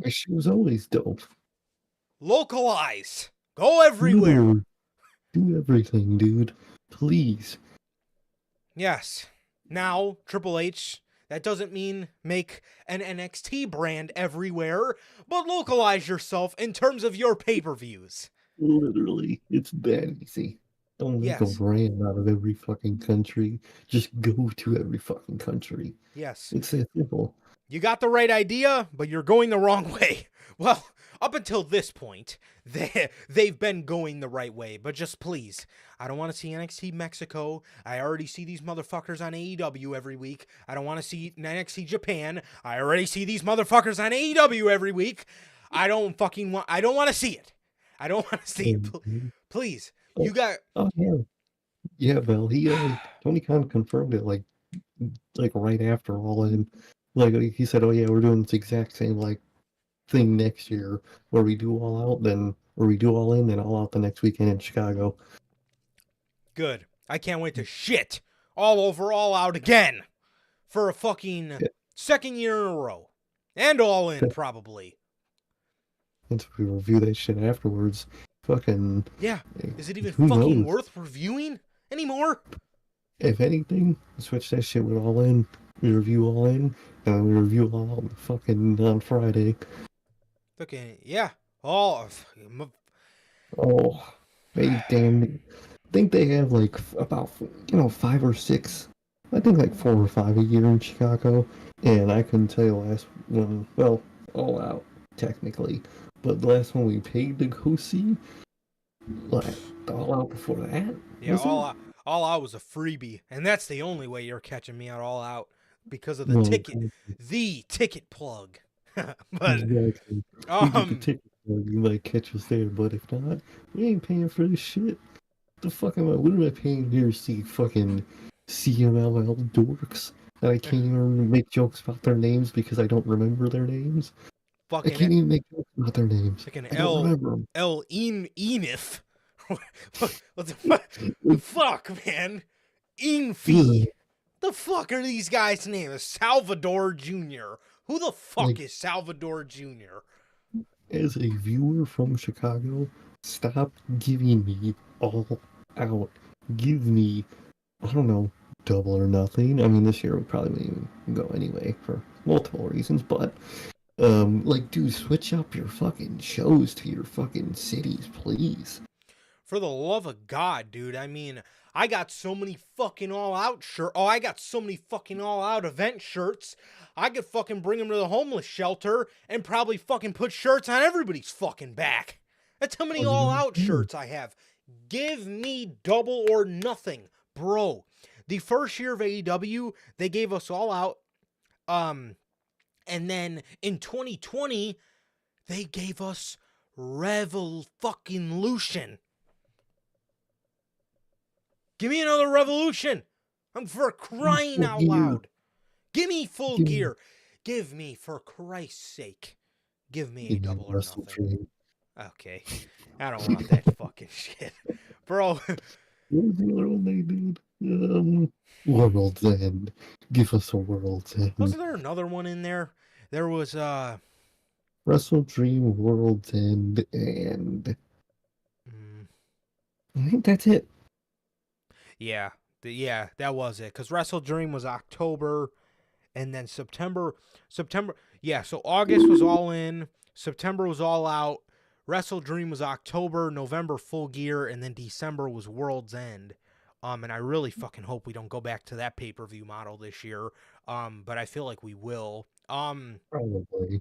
My shit was always dope. Localize. Go everywhere. No, do everything, dude. Please. Yes. Now, Triple H, that doesn't mean make an NXT brand everywhere, but localize yourself in terms of your pay-per-views. Literally, it's that easy. Don't make a Yes. brand out of every fucking country. Just go to every fucking country. Yes. It's that simple. You got the right idea, but you're going the wrong way. Well, up until this point, they've been going the right way. But just please, I don't want to see NXT Mexico. I already see these motherfuckers on AEW every week. I don't want to see NXT Japan. I already see these motherfuckers on AEW every week. I don't want to see it. I don't want to see it. Please. You got... Oh, yeah. Yeah, well, Tony Khan confirmed it, like right after All In. Like, he said, oh, yeah, we're doing this exact same, like, thing next year, where we do All Out, or we do All In, then All Out the next weekend in Chicago. Good. I can't wait to shit all over All Out again for a fucking second year in a row. And All In, probably. And so we review that shit afterwards. Fucking... Yeah. Is it even who fucking knows? worth reviewing anymore? If anything, switch that shit with All In. We review All In, and then we review All Out fucking on Friday. Okay, yeah. Oh, They damn... I think they have, like, about, 5 or 6... I think, like, 4 or 5 a year in Chicago. And I couldn't tell you the last one... Well, All Out, technically. But the last one we paid to go see... Like, All Out before that? yeah, all out was a freebie, and that's the only way you're catching me at All Out because of the Well, ticket plug. But exactly. The ticket, you might catch us there, but if not, we ain't paying for this shit. The fuck what am I paying here to see fucking CMLL dorks that I can't even make jokes about their names because I don't remember their names? I can't even make jokes about their names. Like an I don't remember them. Enif. What the fuck, man? Enfi. The fuck are these guys' names? Salvador Jr. Who the fuck is Salvador Jr.? As a viewer from Chicago, stop giving me All Out. Give me, I don't know, Double or Nothing. I mean, this year we probably wouldn't even go anyway for multiple reasons, but dude, switch up your fucking shows to your fucking cities, please. For the love of God, dude. I mean, I got so many fucking All Out shirts. Oh, I got so many fucking All Out event shirts. I could fucking bring them to the homeless shelter and probably fucking put shirts on everybody's fucking back. That's how many All Out shirts I have. Give me Double or Nothing, bro. The first year of AEW, they gave us All Out. And then in 2020, they gave us Revolution. Give me another Revolution. I'm for crying out loud. Give me Full Gear. Give me, for Christ's sake, give me a Double or Nothing. Okay. I don't want that fucking shit. Bro. What was the other one they did? World's End. Give us a World's End. Wasn't there another one in there? There was, Wrestle Dream, World's End, and... I think that's it. Yeah, that was it. Because Wrestle Dream was October, and then September. Yeah, so August was All In, September was All Out, Wrestle Dream was October, November Full Gear, and then December was World's End. And I really fucking hope we don't go back to that pay-per-view model this year. But I feel like we will. Probably.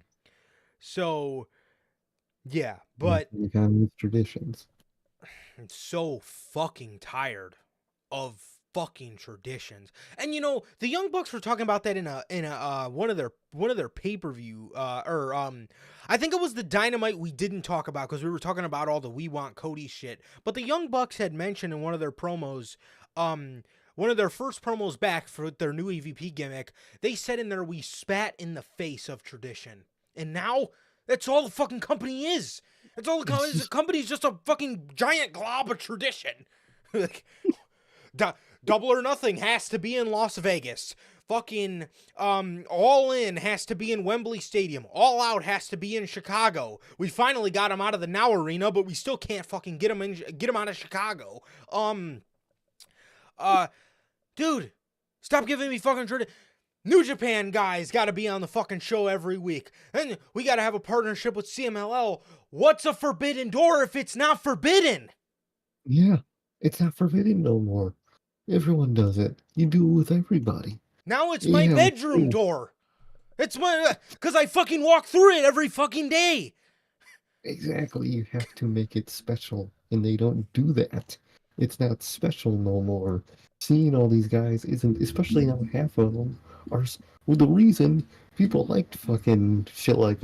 So yeah, but You got these traditions. I'm so fucking tired of fucking traditions. And you know, the Young Bucks were talking about that in a one of their pay-per-view I think it was the Dynamite we didn't talk about because we were talking about all the We Want Cody shit. But the Young Bucks had mentioned in one of their promos, one of their first promos back for their new EVP gimmick, they said in there, we spat in the face of tradition. And now that's all the fucking company is. That's all the company's just a fucking giant glob of tradition. Like, Double or Nothing has to be in Las Vegas. Fucking All In has to be in Wembley Stadium. All Out has to be in Chicago. We finally got him out of the Now Arena, but we still can't fucking get him out of Chicago. Dude, stop giving me fucking tradition. New Japan guys got to be on the fucking show every week. And we got to have a partnership with CMLL. What's a forbidden door if it's not forbidden? Yeah, it's not forbidden no more. Everyone does it. You do it with everybody. Now it's my bedroom door. It's my, because I fucking walk through it every fucking day. Exactly, you have to make it special, and they don't do that. It's not special no more. Seeing all these guys isn't, especially now half of them are, well, the reason people liked fucking shit like,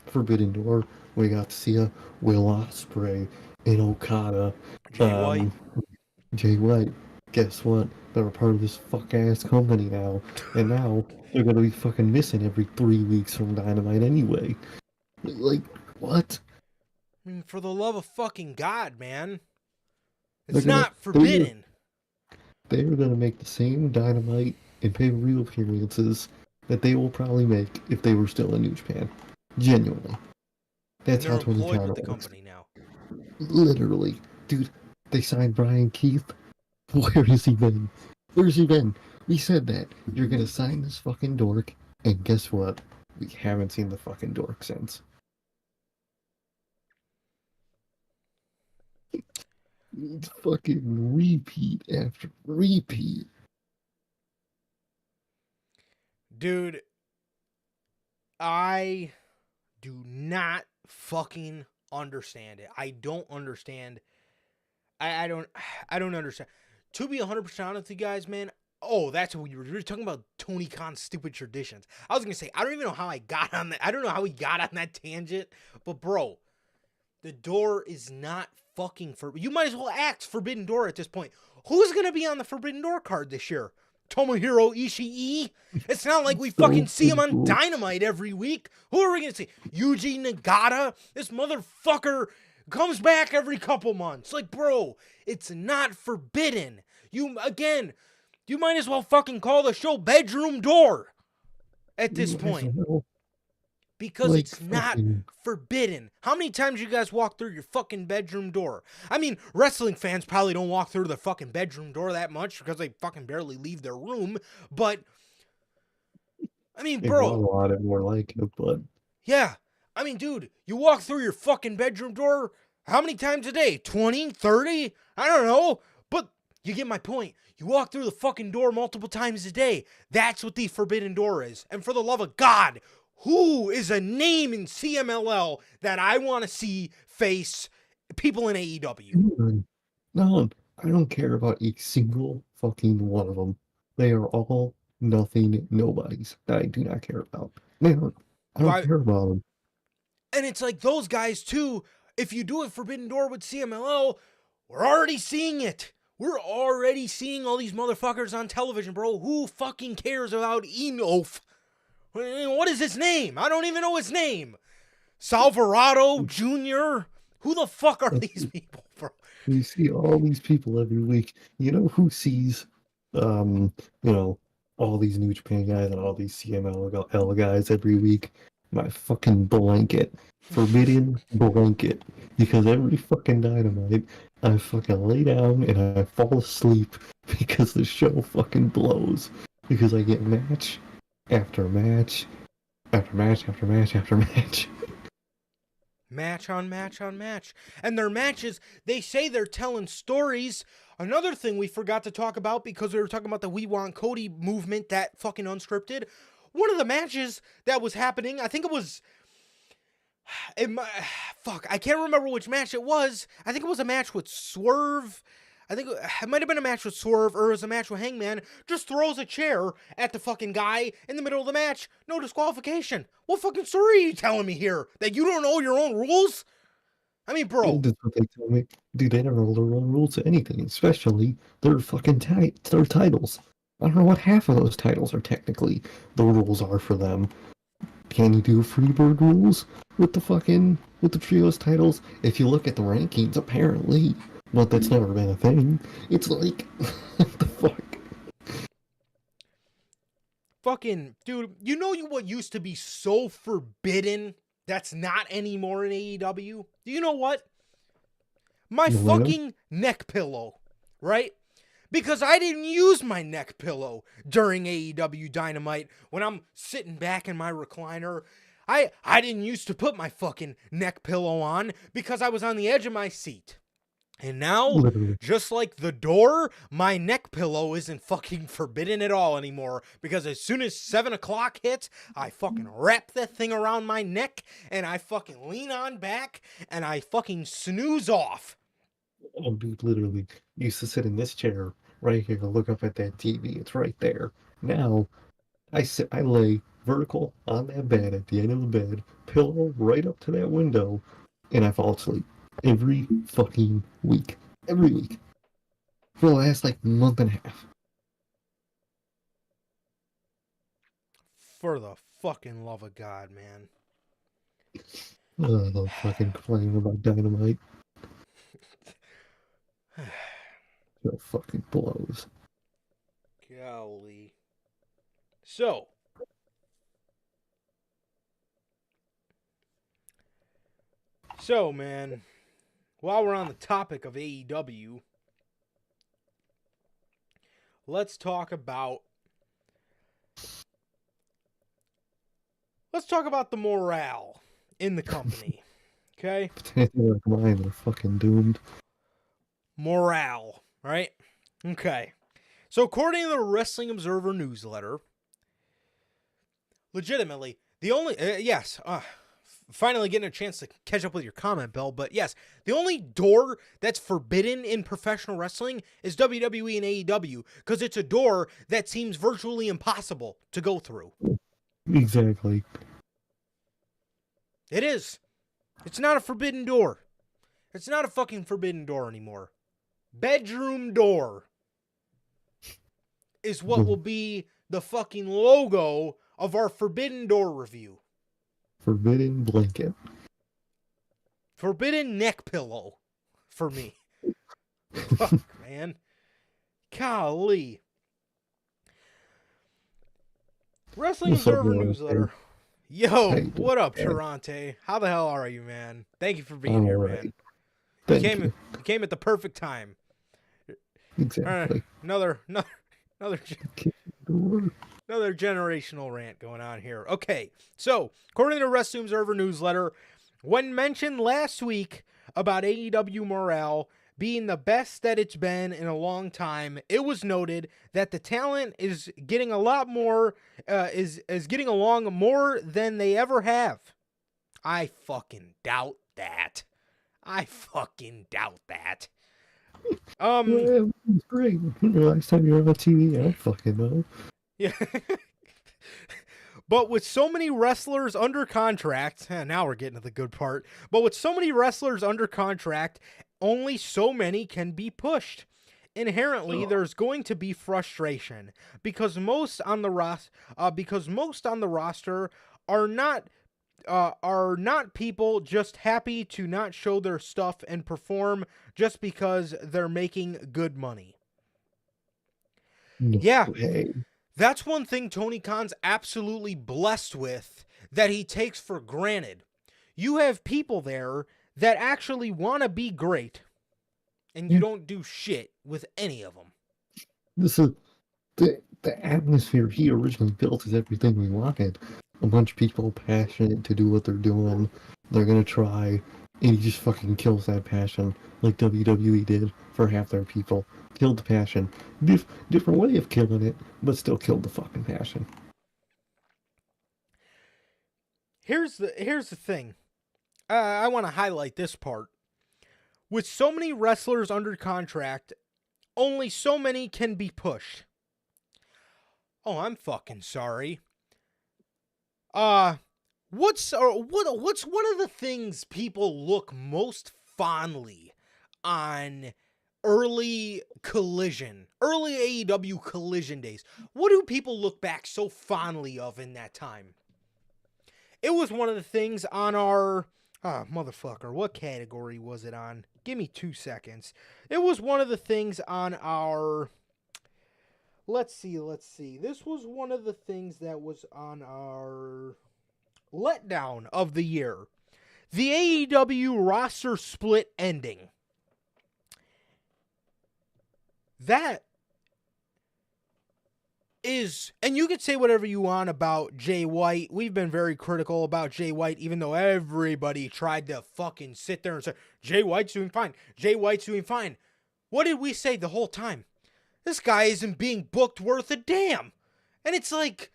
Forbidden Door, we got to see a Will Ospreay and Okada, Jay White. Guess what? They're a part of this fuck-ass company now, and now they're gonna be fucking missing every 3 weeks from Dynamite anyway. Like, what? I mean, for the love of fucking God, man. It's not forbidden. They're gonna make the same Dynamite and pay-per-view appearances that they will probably make if they were still in New Japan. Genuinely. That's how Tony Khan with the works. company now. Literally. Dude, they signed Brian Keith. Where has he been? Where's he been? We said that. You're gonna sign this fucking dork, and guess what? We haven't seen the fucking dork since. It's fucking repeat after repeat. Dude, I do not fucking understand it. I don't understand. I don't understand. To be 100% honest with you guys, man, oh, that's what we were talking about, Tony Khan's stupid traditions. I was going to say, I don't even know how I got on that. I don't know how he got on that tangent, but bro, the door is not fucking you might as well act Forbidden Door at this point. Who's going to be on the Forbidden Door card this year? Tomohiro Ishii? It's not like we fucking see him on Dynamite every week. Who are we going to see? Yuji Nagata? This motherfucker comes back every couple months. Like, bro, it's not forbidden. You might as well fucking call the show Bedroom Door at this point. Because like, it's not forbidden. How many times you guys walk through your fucking bedroom door? I mean, wrestling fans probably don't walk through the fucking bedroom door that much because they fucking barely leave their room. But, I mean, bro. A lot of more like it, but. Yeah. I mean, dude, you walk through your fucking bedroom door how many times a day? 20? 30? I don't know. But you get my point. You walk through the fucking door multiple times a day. That's what the Forbidden Door is. And for the love of God, who is a name in CMLL that I want to see face people in AEW? No, I don't care about a single fucking one of them. They are all nothing nobodies that I do not care about. I don't care about them. And it's like those guys too, if you do a Forbidden Door with CMLL, we're already seeing it. We're already seeing all these motherfuckers on television, bro. Who fucking cares about Enof? What is his name? I don't even know his name. Salvarado Jr.? Who the fuck are these people, bro? We see all these people every week. You know who sees, all these New Japan guys and all these CMLL guys every week? My fucking blanket. Forbidden blanket. Because every fucking Dynamite, I fucking lay down and I fall asleep because the show fucking blows. Because I get match after match, after match, after match, after match. match on match on match. And their matches, they say they're telling stories. Another thing we forgot to talk about, because we were talking about the We Want Cody movement, that fucking unscripted. One of the matches that was happening, I think it was... I can't remember which match it was. I think it was a match with Swerve. I think it might have been a match with Swerve, or it was a match with Hangman. Just throws a chair at the fucking guy in the middle of the match. No disqualification. What fucking story are you telling me here? That you don't know your own rules? I mean, bro. That's what they tell me. Dude, they don't know their own rules to anything, especially their fucking their titles. I don't know what half of those titles are technically the rules are for them. Can you do Freebird rules with the trios titles? If you look at the rankings, apparently, but that's never been a thing. It's like, what the fuck? Fucking, dude, you know what used to be so forbidden that's not anymore in AEW? Do you know what? My fucking neck pillow, right? Because I didn't use my neck pillow during AEW Dynamite when I'm sitting back in my recliner. I didn't used to put my fucking neck pillow on because I was on the edge of my seat. And now, Literally. just like the door, my neck pillow isn't fucking forbidden at all anymore. Because as soon as 7 o'clock hits, I fucking wrap that thing around my neck and I fucking lean on back and I fucking snooze off. Oh, dude, literally. Used to sit in this chair right here, look up at that TV. It's right there. Now, I lay vertical on that bed at the end of the bed, pillow right up to that window, and I fall asleep. Every fucking week. Every week. For the last, month and a half. For the fucking love of God, man. The fucking complaining about Dynamite. That fucking blows. Golly. So, man, while we're on the topic of AEW, let's talk about the morale in the company. Okay? Like mine, they're fucking doomed. Morale, right? Okay. So according to the Wrestling Observer newsletter, legitimately, the only finally getting a chance to catch up with your comment, Bill, but yes, the only door that's forbidden in professional wrestling is WWE and AEW, because it's a door that seems virtually impossible to go through. Exactly. It is. It's not a forbidden door. It's not a fucking forbidden door anymore. Bedroom door is what will be the fucking logo of our Forbidden Door review. Forbidden blanket. Forbidden neck pillow for me. Fuck, man. Golly. Wrestling What's up, Observer Durante? newsletter. Yo, Hey, what up, man. Durante? How the hell are you, man? Thank you for being I'm here, alright. man. Thank You you. came at the perfect time. Exactly. Another Door. Another generational rant going on here. Okay, so according to the Wrestling Observer newsletter, when mentioned last week about AEW morale being the best that it's been in a long time, it was noted that the talent is getting a lot more, is getting along more than they ever have. I fucking doubt that. Yeah, it was great. Last time you were on TV, I don't fucking know. Yeah. But with so many wrestlers under contract, now we're getting to the good part. But with so many wrestlers under contract, only so many can be pushed. Inherently, there's going to be frustration because most on the roster are not people just happy to not show their stuff and perform just because they're making good money. No Yeah. way. That's one thing Tony Khan's absolutely blessed with that he takes for granted. You have people there that actually want to be great, and you don't do shit with any of them. This is the atmosphere he originally built is everything we wanted. a bunch of people passionate to do what they're doing. They're gonna try, and he just fucking kills that passion, like WWE did for half their people. Killed the passion. Different way of killing it, but still killed the fucking passion. Here's the thing. I want to highlight this part. With so many wrestlers under contract, only so many can be pushed. Oh, I'm fucking sorry. What's one of the things people look most fondly on early AEW Collision days? What do people look back so fondly of in that time? It was one of the things on our motherfucker, what category was it on? Give me 2 seconds. It was one of the things on our Let's see. This was one of the things that was on our letdown of the year. The AEW roster split ending. That is, and you could say whatever you want about Jay White. We've been very critical about Jay White, even though everybody tried to fucking sit there and say, Jay White's doing fine. Jay White's doing fine. What did we say the whole time? This guy isn't being booked worth a damn. And it's like,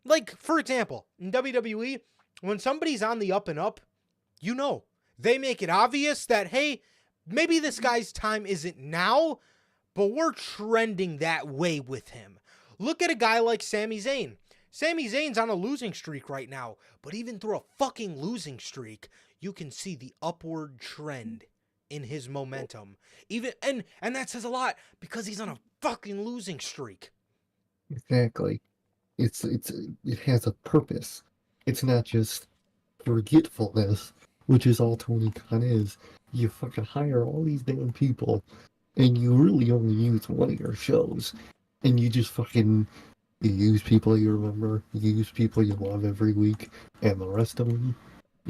like, for example, in WWE, when somebody's on the up and up, they make it obvious that, hey, maybe this guy's time isn't now, but we're trending that way with him. Look at a guy like Sami Zayn. Sami Zayn's on a losing streak right now, but even through a fucking losing streak, you can see the upward trend in his momentum. Even and that says a lot because he's on a fucking losing streak. Exactly. It has a purpose. It's not just forgetfulness, which is all Tony Khan is. You fucking hire all these damn people, and you really only use one of your shows, and you just fucking you use people you remember, you use people you love every week, and the rest of them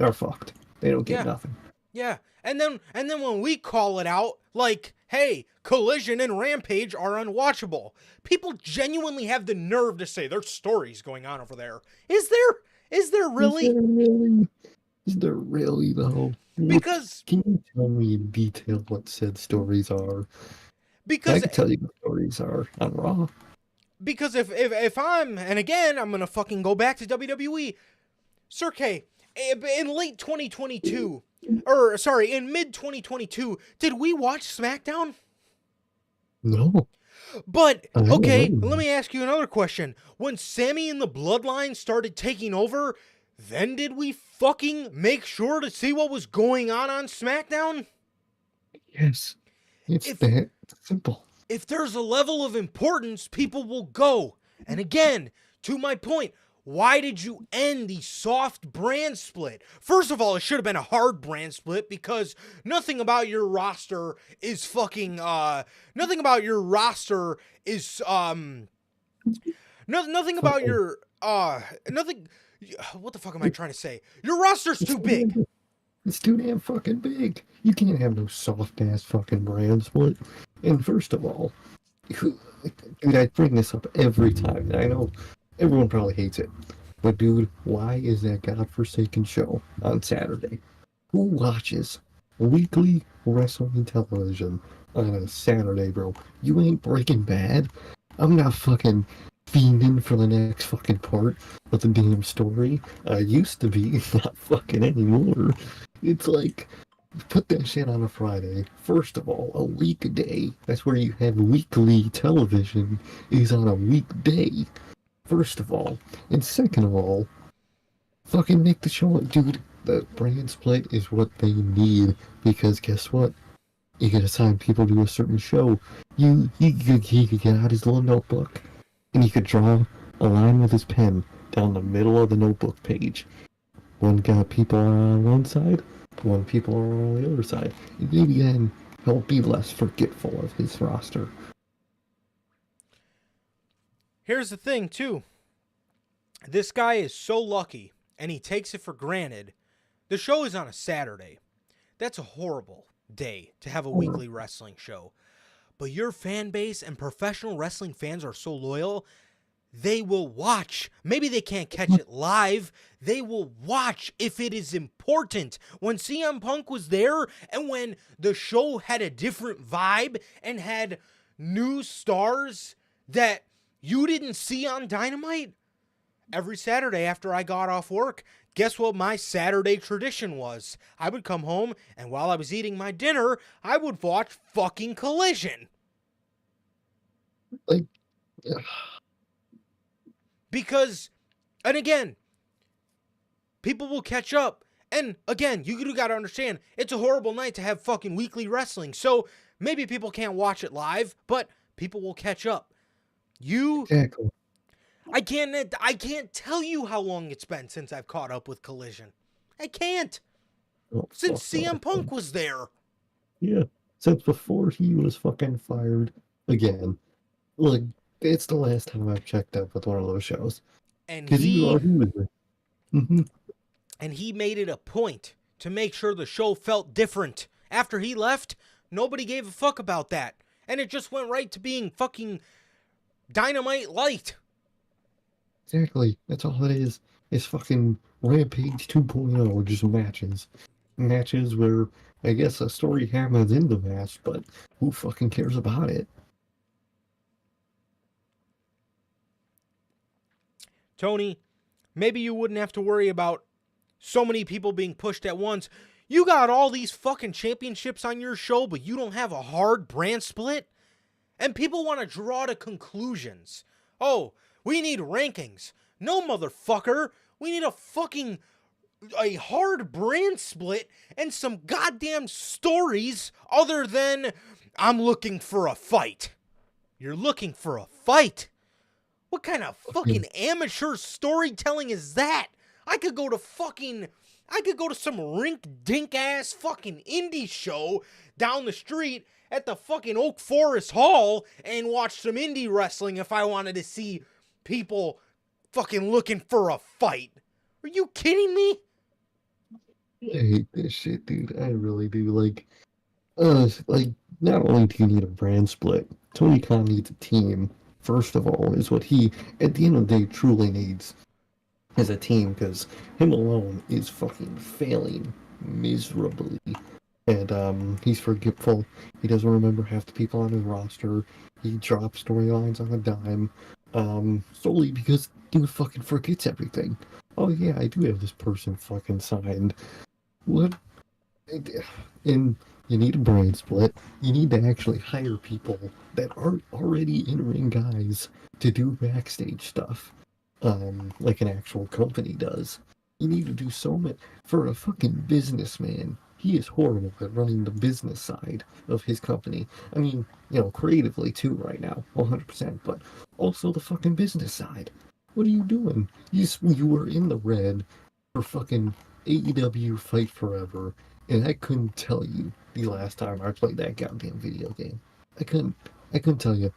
are fucked. They don't get nothing. Yeah, and then when we call it out, like, hey, Collision and Rampage are unwatchable, people genuinely have the nerve to say there's stories going on over there. Is there really? Is there really though? Because can you tell me in detail what said stories are? Because I can tell you what stories are on Raw. Because if I'm, and again, I'm gonna fucking go back to WWE, Sir K, in late 2022, in mid 2022, did we watch SmackDown? No. But, okay, let me ask you another question. When Sammy and the Bloodline started taking over, then did we fucking make sure to see what was going on SmackDown? Yes. It's that simple. If there's a level of importance, people will go. And again, to my point, why did you end the soft brand split? First of all, it should have been a hard brand split because nothing about your roster is fucking, nothing about your roster is, nothing about your, what the fuck am I trying to say? Your roster's too big. It's too damn fucking big. You can't have no soft-ass fucking brand split. And first of all, dude, I bring this up every time. And I know everyone probably hates it. But dude, why is that godforsaken show on Saturday? Who watches weekly wrestling television on a Saturday, bro? You ain't Breaking Bad? I'm not fucking fiending for the next fucking part of the damn story. I used to be, not fucking anymore. It's like, put that shit on a Friday. First of all, a weekday. That's where you have weekly television is on a weekday. First of all. And second of all, fucking make the show. Dude, the brand split is what they need. Because guess what? You gotta assign people to a certain show. He could get out his little notebook and he could draw a line with his pen down the middle of the notebook page. One got people on one side, one people on the other side. And maybe then he'll be less forgetful of his roster. Here's the thing, too. This guy is so lucky, and he takes it for granted. The show is on a Saturday. That's a horrible day to have a weekly wrestling show. But your fan base and professional wrestling fans are so loyal, they will watch. Maybe they can't catch it live. They will watch if it is important. When CM Punk was there and when the show had a different vibe and had new stars that you didn't see on Dynamite, every Saturday after I got off work, guess what my Saturday tradition was? I would come home, and while I was eating my dinner, I would watch fucking Collision. Like, Because, and again, people will catch up. And again, you gotta understand, it's a horrible night to have fucking weekly wrestling. So maybe people can't watch it live, but people will catch up. exactly. I can't tell you how long it's been since I've caught up with Collision. I can't. Oh, Since fuck no. CM Punk was there. Yeah, since before he was fucking fired again. Like, it's the last time I've checked up with one of those shows. And Because he was there. Mm-hmm. and he made it a point to make sure the show felt different. After he left, nobody gave a fuck about that. And it just went right to being fucking Dynamite Light. Exactly. That's all it is. It's fucking Rampage 2.0, just matches. Matches where, I guess, a story happens in the match, but who fucking cares about it? Tony, maybe you wouldn't have to worry about so many people being pushed at once. You got all these fucking championships on your show, but you don't have a hard brand split? And people want to draw to conclusions. Oh, we need rankings. No, motherfucker. We need a hard brand split and some goddamn stories other than I'm looking for a fight. You're looking for a fight? What kind of fucking amateur storytelling is that? I could go to some rink-dink ass fucking indie show down the street at the fucking Oak Forest Hall and watch some indie wrestling if I wanted to see people fucking looking for a fight. Are you kidding me? I hate this shit, dude. I really do. Like, not only do you need a brand split, Tony Khan needs a team. First of all, is what he, at the end of the day, truly needs as a team, because him alone is fucking failing miserably. And he's forgetful. He doesn't remember half the people on his roster. He drops storylines on a dime, solely because dude fucking forgets everything. Oh yeah, I do have this person fucking signed. What? And you need a brand split. You need to actually hire people that aren't already in-ring guys to do backstage stuff, like an actual company does. You need to do so much for a fucking businessman. He is horrible at running the business side of his company. I mean, creatively too right now, 100%, but also the fucking business side. What are you doing? You were in the red for fucking AEW Fight Forever, and I couldn't tell you the last time I played that goddamn video game. I couldn't tell you.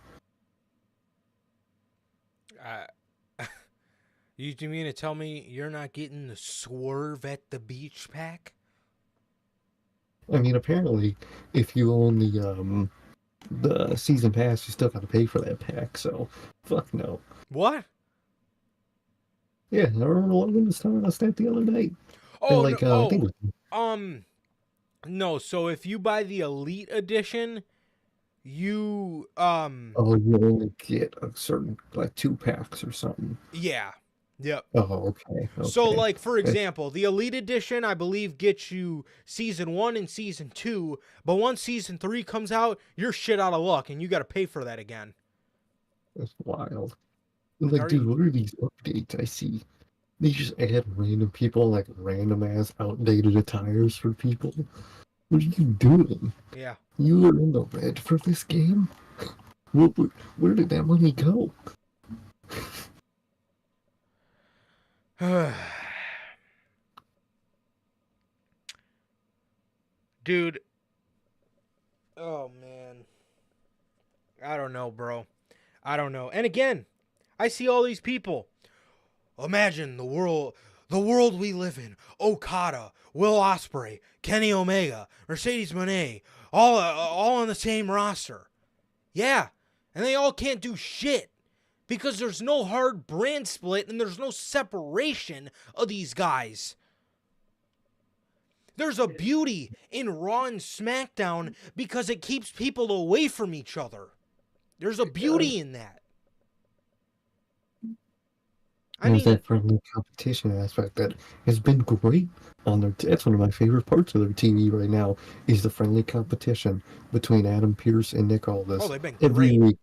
You mean to tell me you're not getting the Swerve at the Beach pack? I mean, apparently, if you own the season pass, you still got to pay for that pack. So, fuck no. What? Yeah, I remember Logan was telling us that the other night. Oh, and no, I think it was... no. So if you buy the Elite Edition, you you only get a certain 2 packs or something. Yeah. Yep. Oh, okay. So, for example, the Elite Edition, I believe, gets you Season 1 and Season 2, but once Season 3 comes out, you're shit out of luck, and you got to pay for that again. That's wild. Dude, what are these updates I see? They just add random people, random-ass outdated attires for people. What are you doing? Yeah. You were in the red for this game? Where did that money go? Dude. Oh, man. I don't know, bro. I don't know. And again, I see all these people. Imagine the world we live in. Okada, Will Ospreay, Kenny Omega, Mercedes Moné, all on the same roster. Yeah, and they all can't do shit because there's no hard brand split and there's no separation of these guys. There's a beauty in Raw and SmackDown because it keeps people away from each other. There's a beauty in that. There's that friendly competition aspect that has been great on their. That's one of my favorite parts of their TV right now is the friendly competition between Adam Pearce and Nick Aldis. Oh, they've been Every great. week,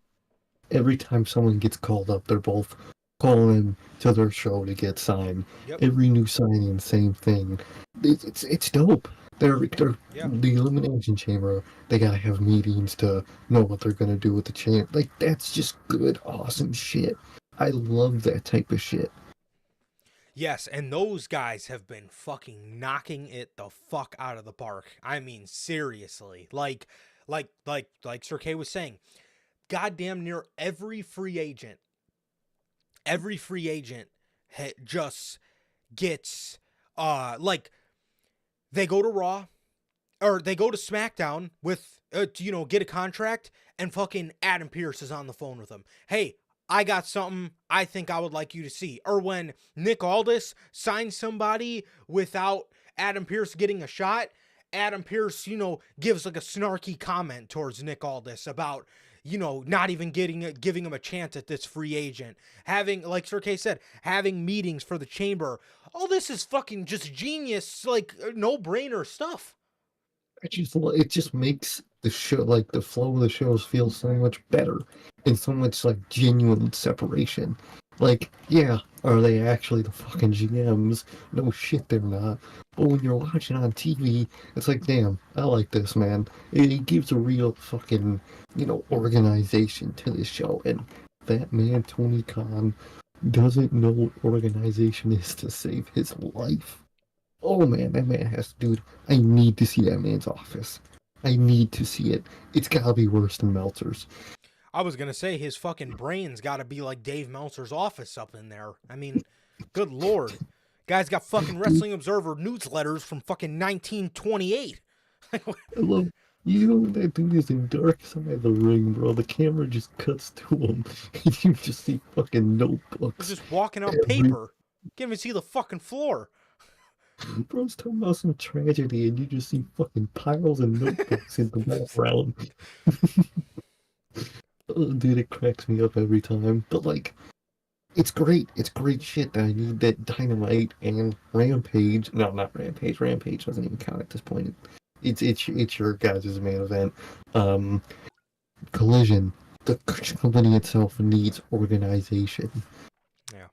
every time someone gets called up, they're both calling to their show to get signed. Yep. Every new signing, same thing. It's dope. They're Yep. the Elimination Chamber. They gotta have meetings to know what they're gonna do with the champ. Like that's just good, awesome shit. I love that type of shit. Yes, and those guys have been fucking knocking it the fuck out of the park. I mean, seriously. Like Sir K was saying, goddamn near every free agent just gets, like, they go to Raw, or they go to SmackDown with, get a contract, and fucking Adam Pearce is on the phone with them. Hey, I got something I think I would like you to see. Or when Nick Aldis signs somebody without Adam Pearce getting a shot, Adam Pearce, gives like a snarky comment towards Nick Aldis about, not even giving him a chance at this free agent. Having, like Sir K said, having meetings for the chamber. All this is fucking just genius, like no-brainer stuff. It just makes the show, like the flow of the shows, feel so much better and so much like genuine separation. Like, yeah, are they actually the fucking GMs? No shit, they're not. But when you're watching on TV, it's like, damn, I like this, man. It gives a real fucking, organization to this show. And that man, Tony Khan, doesn't know what organization is to save his life. Oh man, that man has, dude, I need to see that man's office. I need to see it. It's gotta be worse than Meltzer's. I was gonna say his fucking brain's gotta be like Dave Meltzer's office up in there. I mean, good lord. Guy's got fucking Wrestling Observer newsletters from fucking 1928. I love, that dude is in Dark Side of the Ring, bro. The camera just cuts to him, and you just see fucking notebooks. He's just walking out paper. Can't even see the fucking floor. Bro's talking about some tragedy, and you just see fucking piles of notebooks in the background. Oh, dude, it cracks me up every time. But, like, it's great. It's great shit that I need that Dynamite and Rampage. No, not Rampage. Rampage doesn't even count at this point. It's your guys' main event. Collision. The company itself needs organization. Yeah.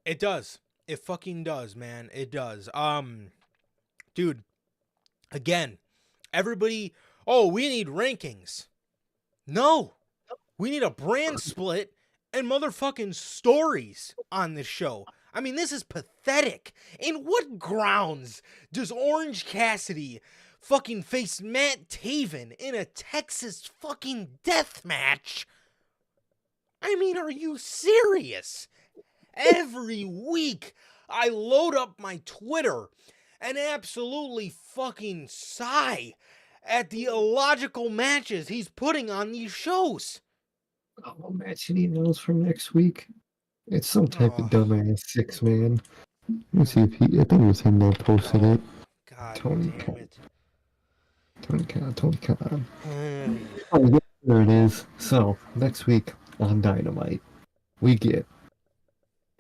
It does. It fucking does, man. It does. Dude, again, everybody, we need rankings. No. We need a brand split and motherfucking stories on this show. I mean, this is pathetic. In what grounds does Orange Cassidy fucking face Matt Taven in a Texas fucking death match? I mean, are you serious? Every week, I load up my Twitter and absolutely fucking sigh at the illogical matches he's putting on these shows. Oh, match he knows from next week. It's some type of dumbass 6-man. Let me see if I think it was him that posted it. God Tony damn Khan. it. Tony Khan. Oh, yeah, there it is. So, next week on Dynamite, we get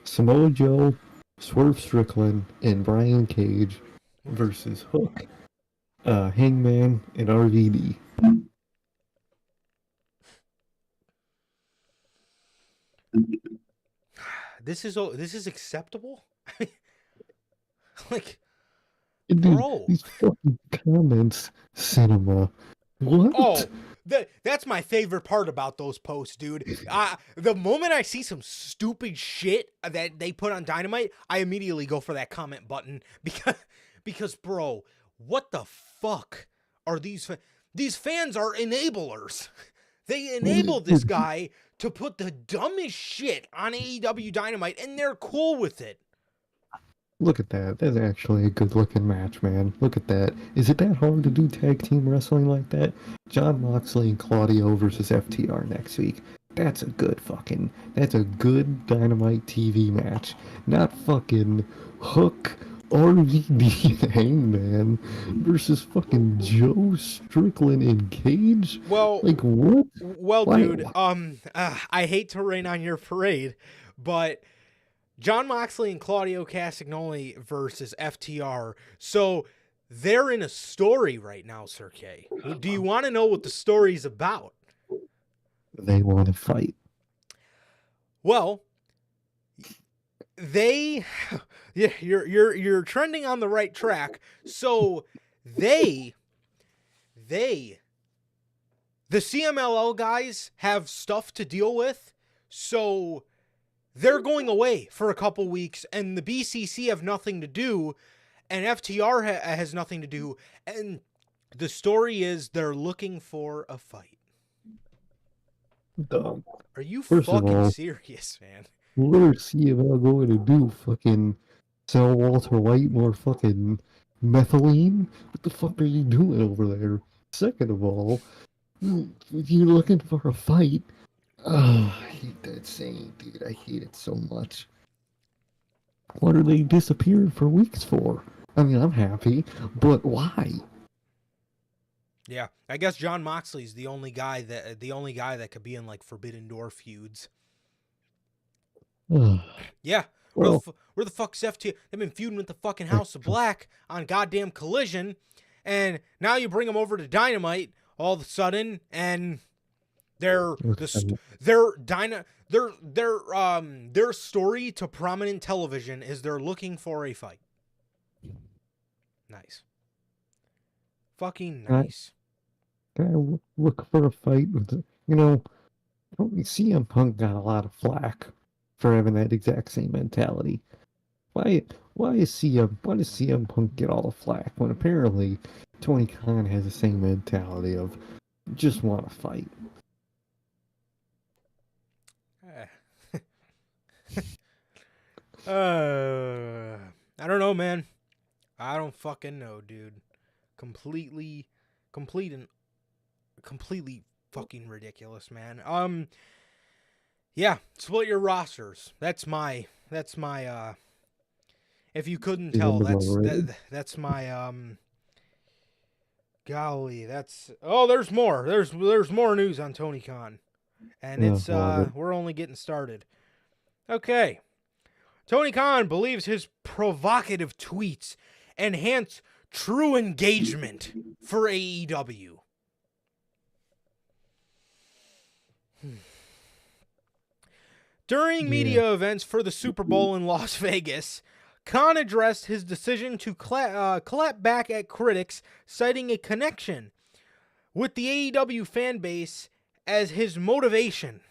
Samoa Joe, Swerve Strickland, and Brian Cage versus Hook, Hangman, and RVD. This is acceptable? Like, Dude, bro. these fucking comments, cinema. What? Oh, that's my favorite part about those posts, dude. The moment I see some stupid shit that they put on Dynamite, I immediately go for that comment button because bro, what the fuck are these fans are enablers. They enabled this guy to put the dumbest shit on AEW Dynamite, and they're cool with it. Look at that. That's actually a good looking match, man. Look at that. Is it that hard to do tag team wrestling like that? John Moxley and Claudio versus FTR next week. that's a good Dynamite TV match. Not fucking Hook, RVD, and Hangman versus fucking Joe Strickland and Cage. Well, Like, what? well, Why- dude, I hate to rain on your parade, but John Moxley and Claudio Castagnoli versus FTR. So they're in a story right now, Sir K. Do you want to know what the story's about? They want to fight. Well, yeah, you're trending on the right track. So the CMLL guys have stuff to deal with, so they're going away for a couple weeks, and the BCC have nothing to do, and FTR has nothing to do, and the story is they're looking for a fight. Dumb. Are you First of fucking all, serious, man? What are CML going to do? Fucking sell Walter White more fucking methylene? What the fuck are you doing over there? Second of all, if you're looking for a fight, I hate that saying, dude. I hate it so much. What are they disappearing for weeks for? I mean, I'm happy, but why? Yeah, I guess John Moxley's the only guy that could be in like Forbidden Door feuds. Yeah, Well, where the fuck's FT? They've been feuding with the fucking House of Black on goddamn Collision, and now you bring them over to Dynamite all of a sudden, and their story to prominent television is they're looking for a fight. Nice, fucking nice. I look for a fight with, CM Punk got a lot of flack for having that exact same mentality. Why does CM Punk get all the flack when apparently Tony Khan has the same mentality of just want to fight? I don't know, man. I don't fucking know, dude. Completely fucking ridiculous, man. Yeah, split your rosters. That's my if you couldn't tell, that's my golly, there's more. There's more news on Tony Khan. And it's we're only getting started. Okay. Tony Khan believes his provocative tweets enhance true engagement for AEW. During media events for the Super Bowl in Las Vegas, Khan addressed his decision to clap back at critics, citing a connection with the AEW fan base as his motivation.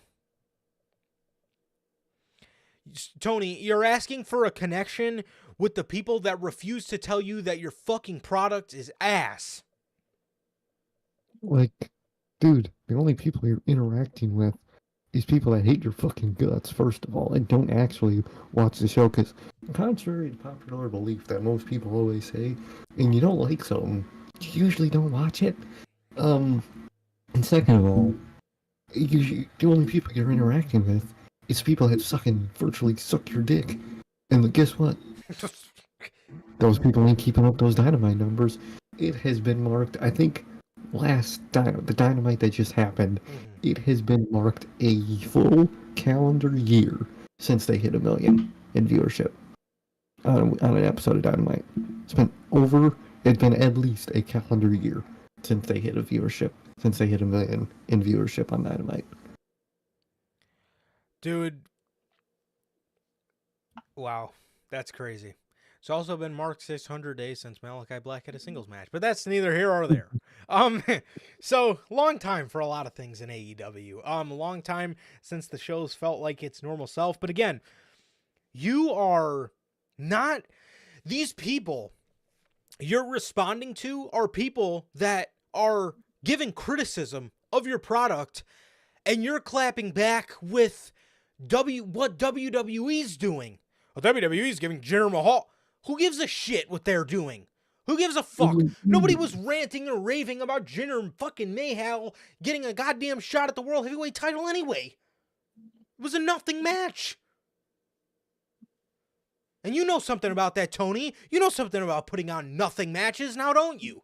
Tony, you're asking for a connection with the people that refuse to tell you that your fucking product is ass. Like, dude, the only people you're interacting with is people that hate your fucking guts, first of all, and don't actually watch the show, because contrary to popular belief that most people always say, and you don't like something, you usually don't watch it. And second of all, the only people you're interacting with is people that virtually suck your dick. And guess what? Those people ain't keeping up those Dynamite numbers. It has been marked, I think, the Dynamite that just happened, it has been marked a full calendar year since they hit 1 million in viewership on an episode of Dynamite. It's been at least a calendar year since they hit 1 million in viewership on Dynamite. Dude, wow, that's crazy. It's also been marked 600 days since Malachi Black had a singles match, but that's neither here or there. So long time for a lot of things in AEW. A long time since the shows felt like its normal self. But again, you are not, these people you're responding to are people that are giving criticism of your product, and you're clapping back with what WWE's doing. Well, WWE's giving Jinder Mahal. Who gives a shit what they're doing? Who gives a fuck? Nobody was ranting or raving about Jinder and fucking Mahal getting a goddamn shot at the World Heavyweight title anyway. was a nothing match. And you know something about that, Tony. You know something about putting on nothing matches now, don't you?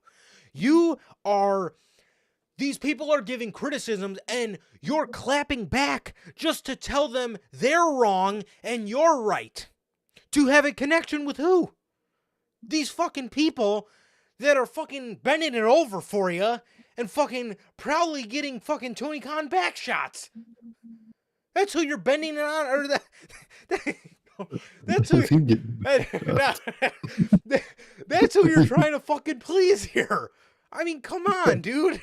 These people are giving criticisms and you're clapping back just to tell them they're wrong and you're right. To have a connection with who? These fucking people that are fucking bending it over for you and fucking proudly getting fucking Tony Khan back shots. That's who you're bending it on, or that's who. That's who you're trying to fucking please here. I mean, come on, dude.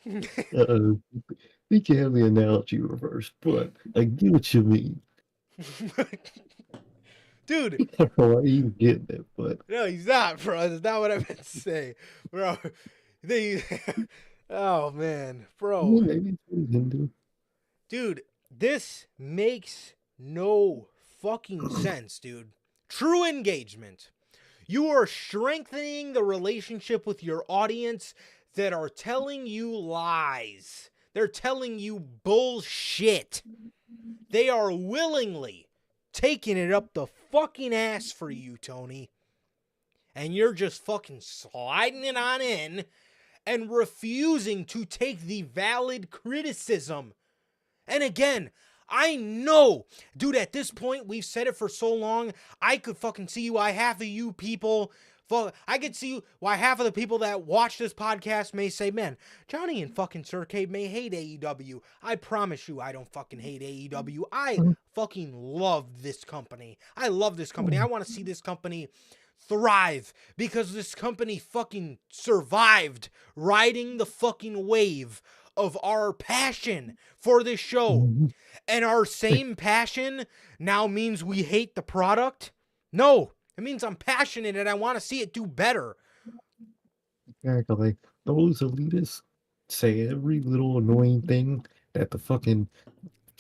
We can have the analogy reversed, but I get what you mean. Dude. I don't know why you getting it, but No, he's not, bro. That's not what I meant to say, bro. Oh man, bro. maybe it's what he's into. Dude, this makes no fucking sense, dude. True engagement. You are strengthening the relationship with your audience that are telling you lies. They're telling you bullshit. They are willingly taking it up the fucking ass for you, Tony. And you're just fucking sliding it on in and refusing to take the valid criticism. And again, I know, dude, at this point, we've said it for so long, I could fucking see why half of you people, I could see why half of the people that watch this podcast may say, man, Johnny and fucking Sircade may hate AEW. I promise you I don't fucking hate AEW. I fucking love this company. I love this company. I want to see this company thrive because this company fucking survived riding the fucking wave of our passion for this show. And our same passion now means we hate the product? No, it means I'm passionate and I want to see it do better. Exactly. Those elitists say every little annoying thing that the fucking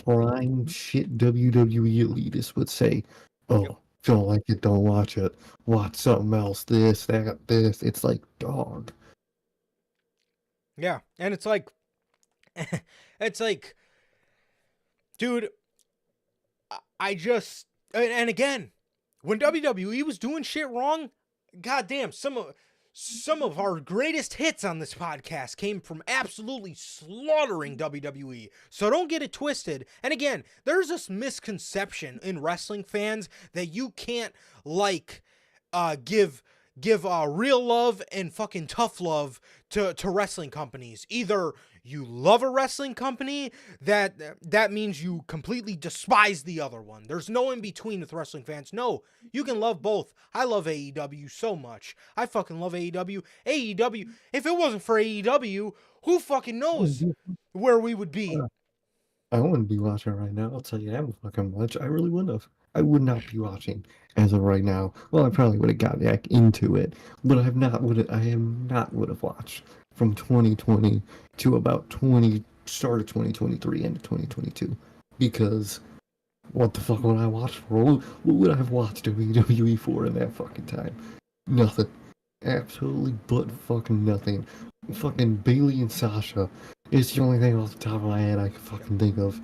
prime shit WWE elitists would say. Oh, Yep. don't like it, don't watch it. Watch something else, this, that, this. It's like, dog. Yeah, and it's like, dude, I just, and again, when WWE was doing shit wrong, goddamn, some of our greatest hits on this podcast came from absolutely slaughtering WWE. So don't get it twisted. And again, there's this misconception in wrestling fans that you can't give real love and fucking tough love to wrestling companies. Either you love a wrestling company, that means you completely despise the other one. There's no in between with wrestling fans. No, you can love both. I love AEW so much. I fucking love AEW. AEW, if it wasn't for AEW, who fucking knows where we would be? I wouldn't be watching right now. I'll tell you that fucking much. I really wouldn't have. I would not be watching as of right now. Well, I probably would have gotten back into it, but I am not would have watched from 2020 to about start of 2023 into 2022. Because what the fuck would I watch for? What would I have watched WWE for in that fucking time? Nothing. Absolutely but fucking nothing. Fucking Bailey and Sasha is the only thing off the top of my head I can fucking think of.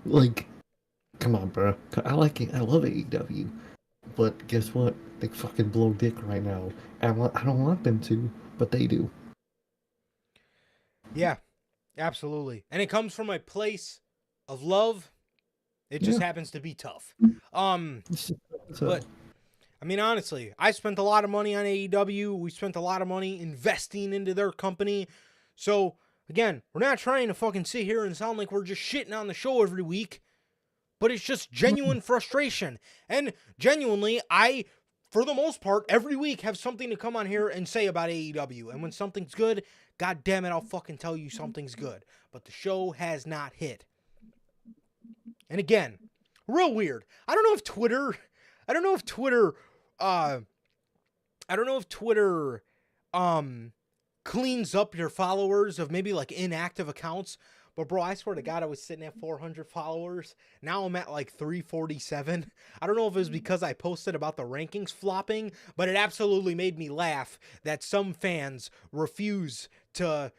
Like, come on, bro. I like it. I love AEW. But guess what? They fucking blow dick right now. I don't want them to, but they do. Yeah, absolutely. And it comes from a place of love. It just happens to be tough. But I mean, honestly, I spent a lot of money on AEW. We spent a lot of money investing into their company. So, again, we're not trying to fucking sit here and sound like we're just shitting on the show every week. But it's just genuine frustration. And genuinely, I, for the most part, every week have something to come on here and say about AEW. And when something's good, god damn it, I'll fucking tell you something's good. But the show has not hit. And again, real weird. I don't know if Twitter cleans up your followers of maybe like inactive accounts. But bro, I swear to God, I was sitting at 400 followers. Now I'm at like 347. I don't know if it was because I posted about the rankings flopping, but it absolutely made me laugh that some fans refuse to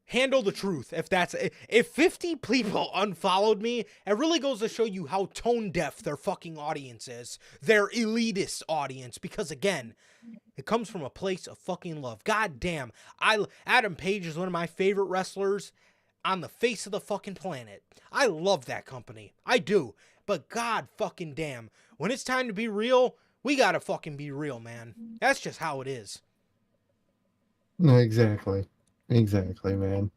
handle the truth. If 50 people unfollowed me, it really goes to show you how tone deaf their fucking audience is. Their elitist audience. Because again, it comes from a place of fucking love. God damn. Adam Page is one of my favorite wrestlers on the face of the fucking planet. I love that company. I do. But god fucking damn. When it's time to be real, we gotta fucking be real, man. That's just how it is. Exactly. Exactly, man.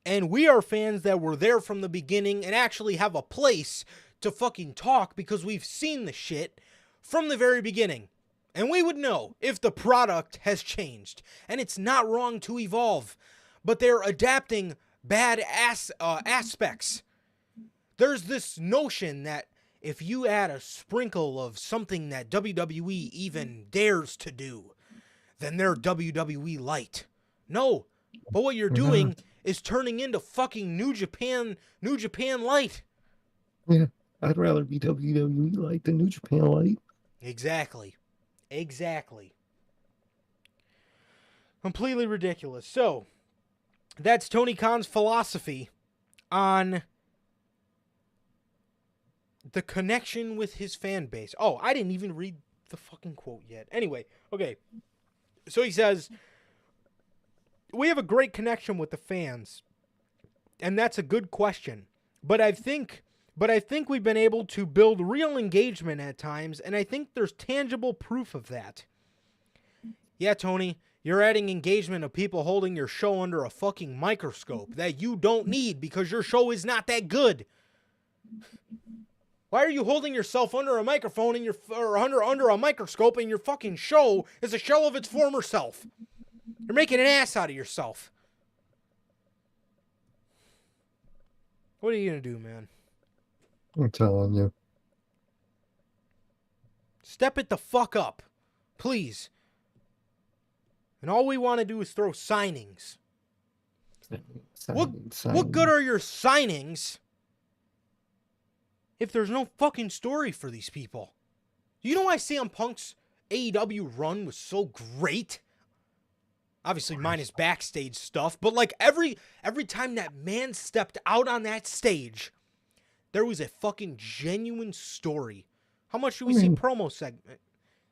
And we are fans that were there from the beginning and actually have a place to fucking talk because we've seen the shit from the very beginning. And we would know if the product has changed. And it's not wrong to evolve. But they're adapting bad aspects. There's this notion that if you add a sprinkle of something that WWE even dares to do, then they're WWE light. No. But what you're doing is turning into fucking New Japan light. Yeah, I'd rather be WWE light than New Japan light. Exactly. Completely ridiculous. So, that's Tony Khan's philosophy on the connection with his fan base. Oh, I didn't even read the fucking quote yet. Anyway, okay. So he says, we have a great connection with the fans, and that's a good question. But I think we've been able to build real engagement at times, and I think there's tangible proof of that. Yeah, Tony, you're adding engagement of people holding your show under a fucking microscope that you don't need because your show is not that good. Why are you holding yourself under a microphone or under a microscope and your fucking show is a shell of its former self? You're making an ass out of yourself. What are you going to do, man? I'm telling you. Step it the fuck up. Please. And all we want to do is throw signings. What good are your signings if there's no fucking story for these people? Do you know why CM Punk's AEW run was so great? Obviously, minus backstage stuff, but like every time that man stepped out on that stage, there was a fucking genuine story. How much do we see promo segment?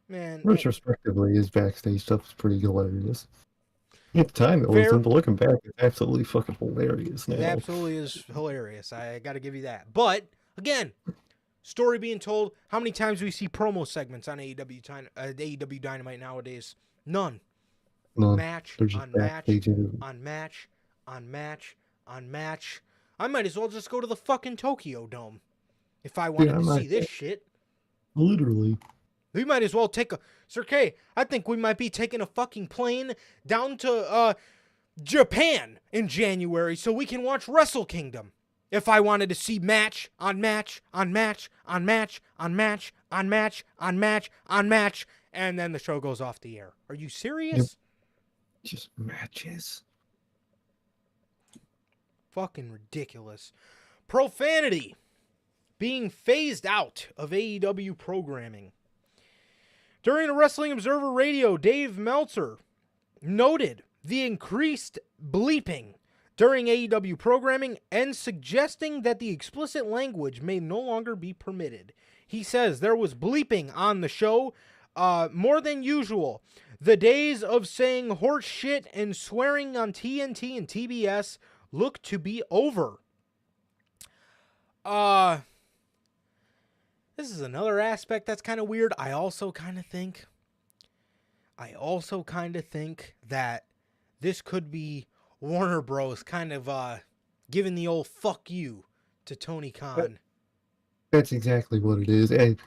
Man, retrospectively, his backstage stuff is pretty hilarious. At the time, it Fair. wasn't, but looking back, it's absolutely fucking hilarious now. It absolutely is hilarious. I got to give you that. But again, story being told. How many times do we see promo segments on AEW Dynamite nowadays? None. None. Match They're just on match backstage interviews. on match on match on match. I might as well just go to the fucking Tokyo Dome if I wanted to see this shit. Literally. We might as well take a... Sir K, I think we might be taking a fucking plane down to Japan in January so we can watch Wrestle Kingdom. If I wanted to see match on match on match on match on match on match on match on match, and then the show goes off the air. Are you serious? Yep. Just matches. Fucking ridiculous. Profanity being phased out of AEW programming. During a Wrestling Observer Radio, Dave Meltzer noted the increased bleeping during AEW programming and suggesting that the explicit language may no longer be permitted. He says there was bleeping on the show more than usual. The days of saying horse shit and swearing on TNT and TBS look to be over. This is another aspect that's kind of weird. I also kind of think that this could be Warner Bros. Kind of giving the old fuck you to Tony Khan. That's exactly what it is. And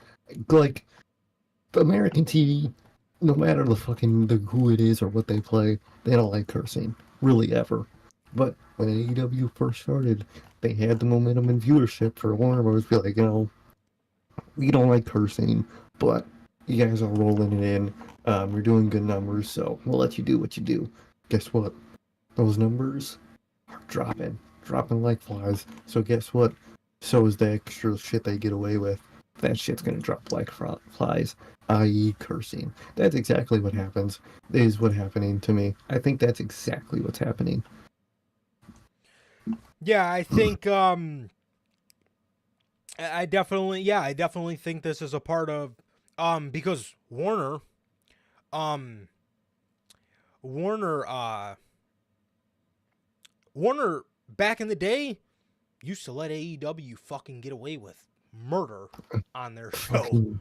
like American TV, no matter who it is or what they play, they don't like cursing, really ever. But when AEW first started, they had the momentum and viewership for Warner Bros. Be like, we don't like cursing, but you guys are rolling it in. You're doing good numbers, so we'll let you do what you do. Guess what? Those numbers are dropping like flies. So guess what? So is the extra shit they get away with. That shit's gonna drop like flies, i.e. cursing. That's exactly what happens. Is what's happening to me. I think that's exactly what's happening. Yeah, I think I definitely think this is a part of because um Warner Warner back in the day used to let AEW fucking get away with murder on their show. Fucking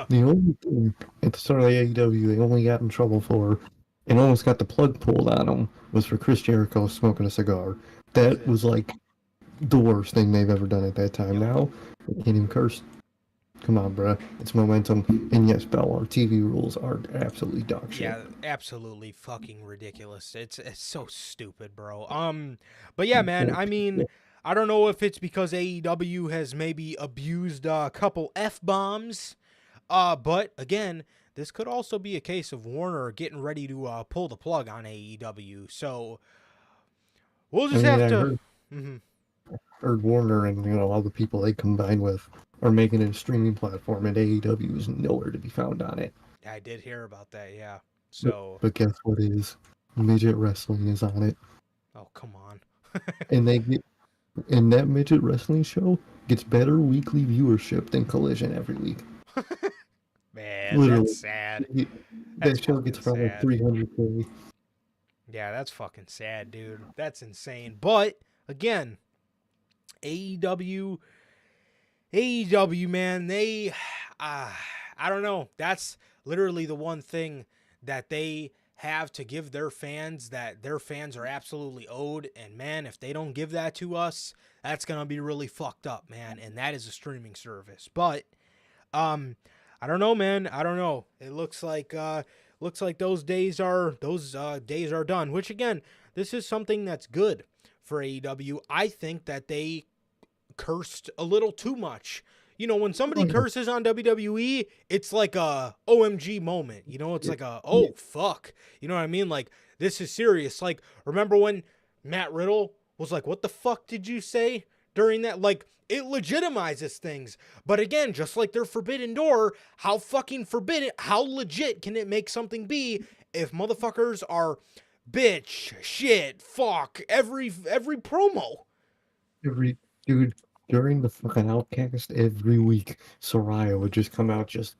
the only thing at the start of the AEW they only got in trouble for and almost got the plug pulled on them was for Chris Jericho smoking a cigar. That was like the worst thing they've ever done at that time. Yep. Now, they can't even curse. Come on, bruh. It's momentum. And yes, Bell, our TV rules are absolutely dog shit. Yeah, absolutely fucking ridiculous. It's so stupid, bro. But yeah, man, I mean, I don't know if it's because AEW has maybe abused a couple F-bombs. But again, this could also be a case of Warner getting ready to pull the plug on AEW. So we'll just have to Heard Warner and all the people they combine with are making it a streaming platform, and AEW is nowhere to be found on it. I did hear about that, yeah. So But guess what is? Midget wrestling is on it, oh, come on. and that midget wrestling show gets better weekly viewership than Collision every week. Man, Literally, that's sad. that That's show gets fucking probably sad. 300K. Yeah, that's fucking sad, dude. That's insane. But again, AEW, man, they, I don't know. That's literally the one thing that they have to give their fans that their fans are absolutely owed. And man, if they don't give that to us, that's gonna be really fucked up, man. And that is a streaming service. But, I don't know, man. I don't know. It looks like those days are done. Which again, this is something that's good for AEW. I think that they cursed a little too much. You know, when somebody curses on WWE, it's like a OMG moment. You know, it's like a oh fuck. You know what I mean? Like this is serious. Like remember when Matt Riddle was like, "What the fuck did you say?" during that? Like it legitimizes things. But again, just like their Forbidden Door, how fucking forbidden, how legit can it make something be if motherfuckers are bitch, shit, fuck, every promo? Every dude during the fucking Outcast every week, Soraya would just come out just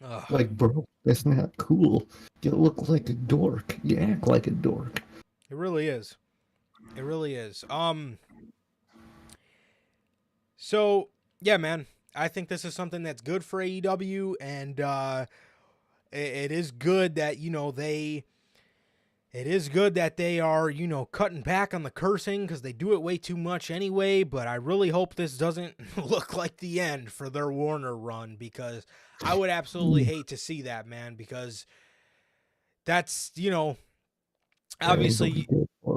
Ugh. like, bro, that's not cool. You look like a dork. You act like a dork. It really is. It really is. So yeah, man, I think this is something that's good for AEW, and it is good that it is good that they are cutting back on the cursing because they do it way too much anyway. But I really hope this doesn't look like the end for their Warner run, because I would absolutely hate to see that, man, because that's obviously,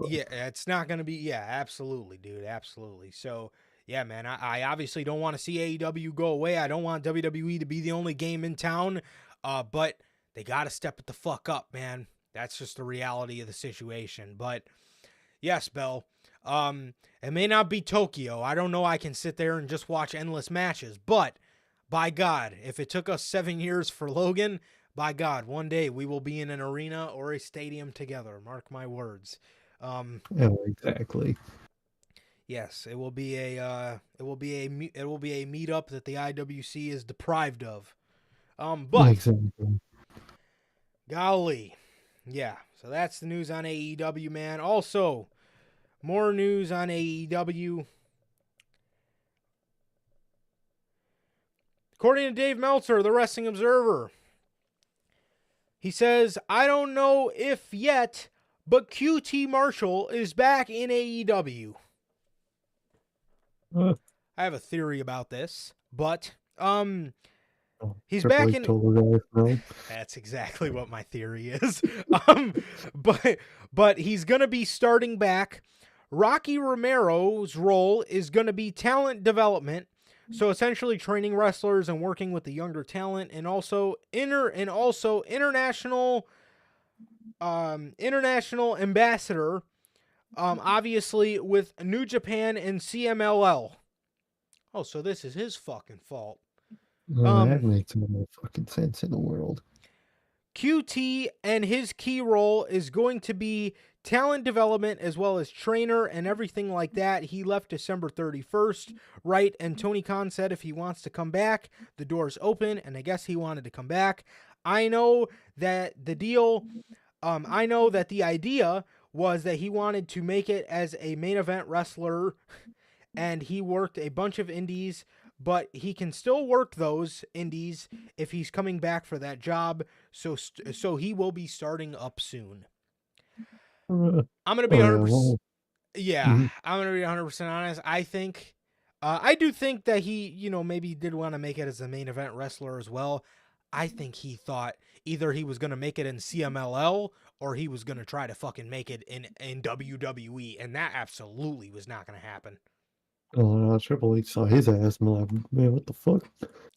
yeah, it's not going to be, yeah, absolutely, dude, absolutely. So, yeah, man, I obviously don't want to see AEW go away. I don't want WWE to be the only game in town, but they got to step it the fuck up, man. That's just the reality of the situation. But, yes, Bell, it may not be Tokyo. I don't know I can sit there and just watch endless matches, but, by God, if it took us 7 years for Logan, by God, one day we will be in an arena or a stadium together. Mark my words. Yeah, exactly. Yes, it will be a meetup that the IWC is deprived of. But Exactly. golly, yeah. So that's the news on AEW, man. Also, more news on AEW. According to Dave Meltzer, the Wrestling Observer, he says, I don't know if yet, but QT Marshall is back in AEW. I have a theory about this, but he's back in. That's exactly what my theory is. But he's gonna be starting back. Rocky Romero's role is gonna be talent development. So essentially training wrestlers and working with the younger talent, and also international ambassador, obviously with New Japan and CMLL. Oh, so this is his fucking fault. That makes no fucking sense in the world. QT and his key role is going to be talent development as well as trainer and everything like that. He left December 31st, right? And Tony Khan said if he wants to come back, the door's open, and I guess he wanted to come back. I know that the idea was that he wanted to make it as a main event wrestler, and he worked a bunch of indies, but he can still work those indies if he's coming back for that job. So he will be starting up soon. I'm gonna be 100%. Yeah, I'm gonna be 100% honest. I think, I do think that he, maybe did want to make it as a main event wrestler as well. I think he thought either he was gonna make it in CMLL or he was gonna try to fucking make it in WWE, and that absolutely was not gonna happen. Oh no, Triple H saw his ass and like, man, what the fuck?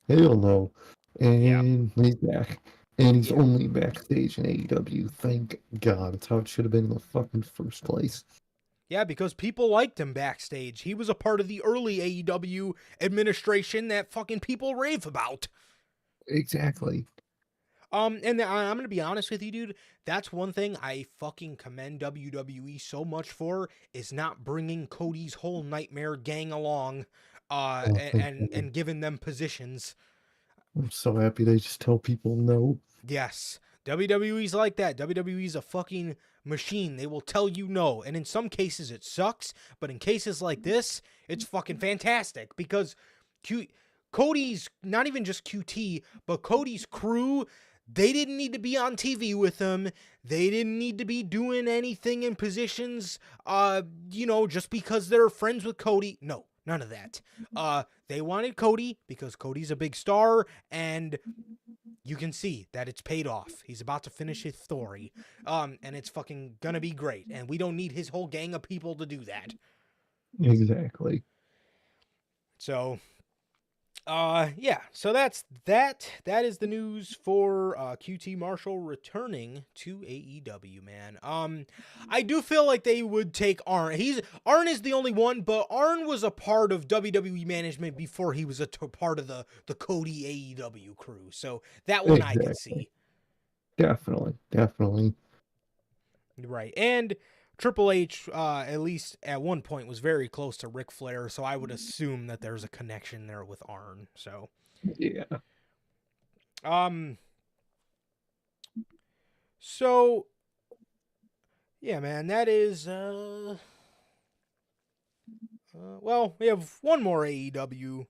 Hell no. And he's back. And he's only backstage in AEW. Thank God. It's how it should have been in the fucking first place. Yeah, because people liked him backstage. He was a part of the early AEW administration that fucking people rave about. Exactly. And I'm gonna be honest with you, dude. That's one thing I fucking commend WWE so much for, is not bringing Cody's whole Nightmare gang along, and giving them positions. I'm so happy they just tell people no. Yes, WWE's like that. WWE's a fucking machine. They will tell you no, and in some cases it sucks, but in cases like this, it's fucking fantastic because Cody's not even just QT, but Cody's crew. They didn't need to be on TV with him. They didn't need to be doing anything in positions, just because they're friends with Cody. No, none of that. They wanted Cody because Cody's a big star, and you can see that it's paid off. He's about to finish his story, and it's fucking gonna be great. And we don't need his whole gang of people to do that. Exactly. So... so that's that. That is the news for QT Marshall returning to AEW, man. I do feel like they would take Arn. Arn is the only one, but Arn was a part of WWE management before he was a part of the Cody AEW crew. So that one I could see. Definitely. Right. And Triple H, at least at one point, was very close to Ric Flair, so I would assume that there's a connection there with Arn. So, yeah. So, yeah, man, that is. Well, we have one more AEW.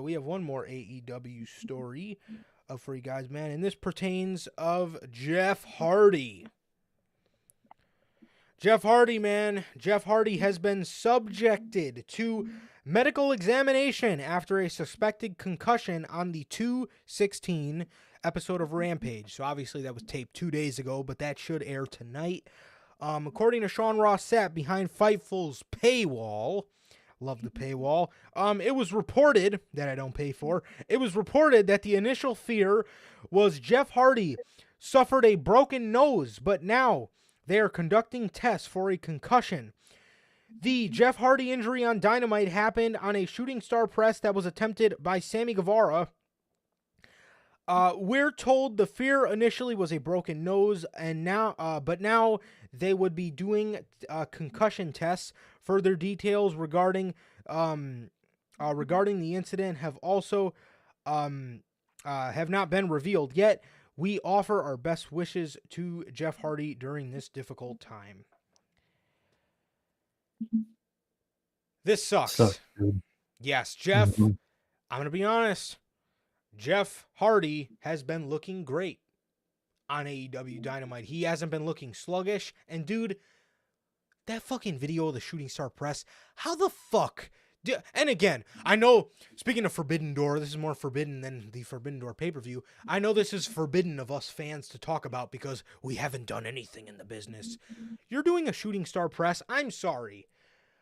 We have one more AEW story for you guys, man, and this pertains of Jeff Hardy. Jeff Hardy, man. Jeff Hardy has been subjected to medical examination after a suspected concussion on the 2/16 episode of Rampage. So obviously that was taped 2 days ago, but that should air tonight. According to Sean Ross Sapp, behind Fightful's paywall, love the paywall, it was reported, that I don't pay for, it was reported that the initial fear was Jeff Hardy suffered a broken nose, but now they are conducting tests for a concussion. The Jeff Hardy injury on Dynamite happened on a shooting star press that was attempted by Sammy Guevara. We're told the fear initially was a broken nose, and but now they would be doing concussion tests. Further details regarding the incident have also have not been revealed yet. We offer our best wishes to Jeff Hardy during this difficult time. This sucks. Yes, Jeff, I'm going to be honest. Jeff Hardy has been looking great on AEW Dynamite. He hasn't been looking sluggish. And dude, that fucking video of the shooting star press, how the fuck... And again, I know, speaking of Forbidden Door, this is more forbidden than the Forbidden Door pay-per-view. I know this is forbidden of us fans to talk about because we haven't done anything in the business. You're doing a shooting star press, I'm sorry.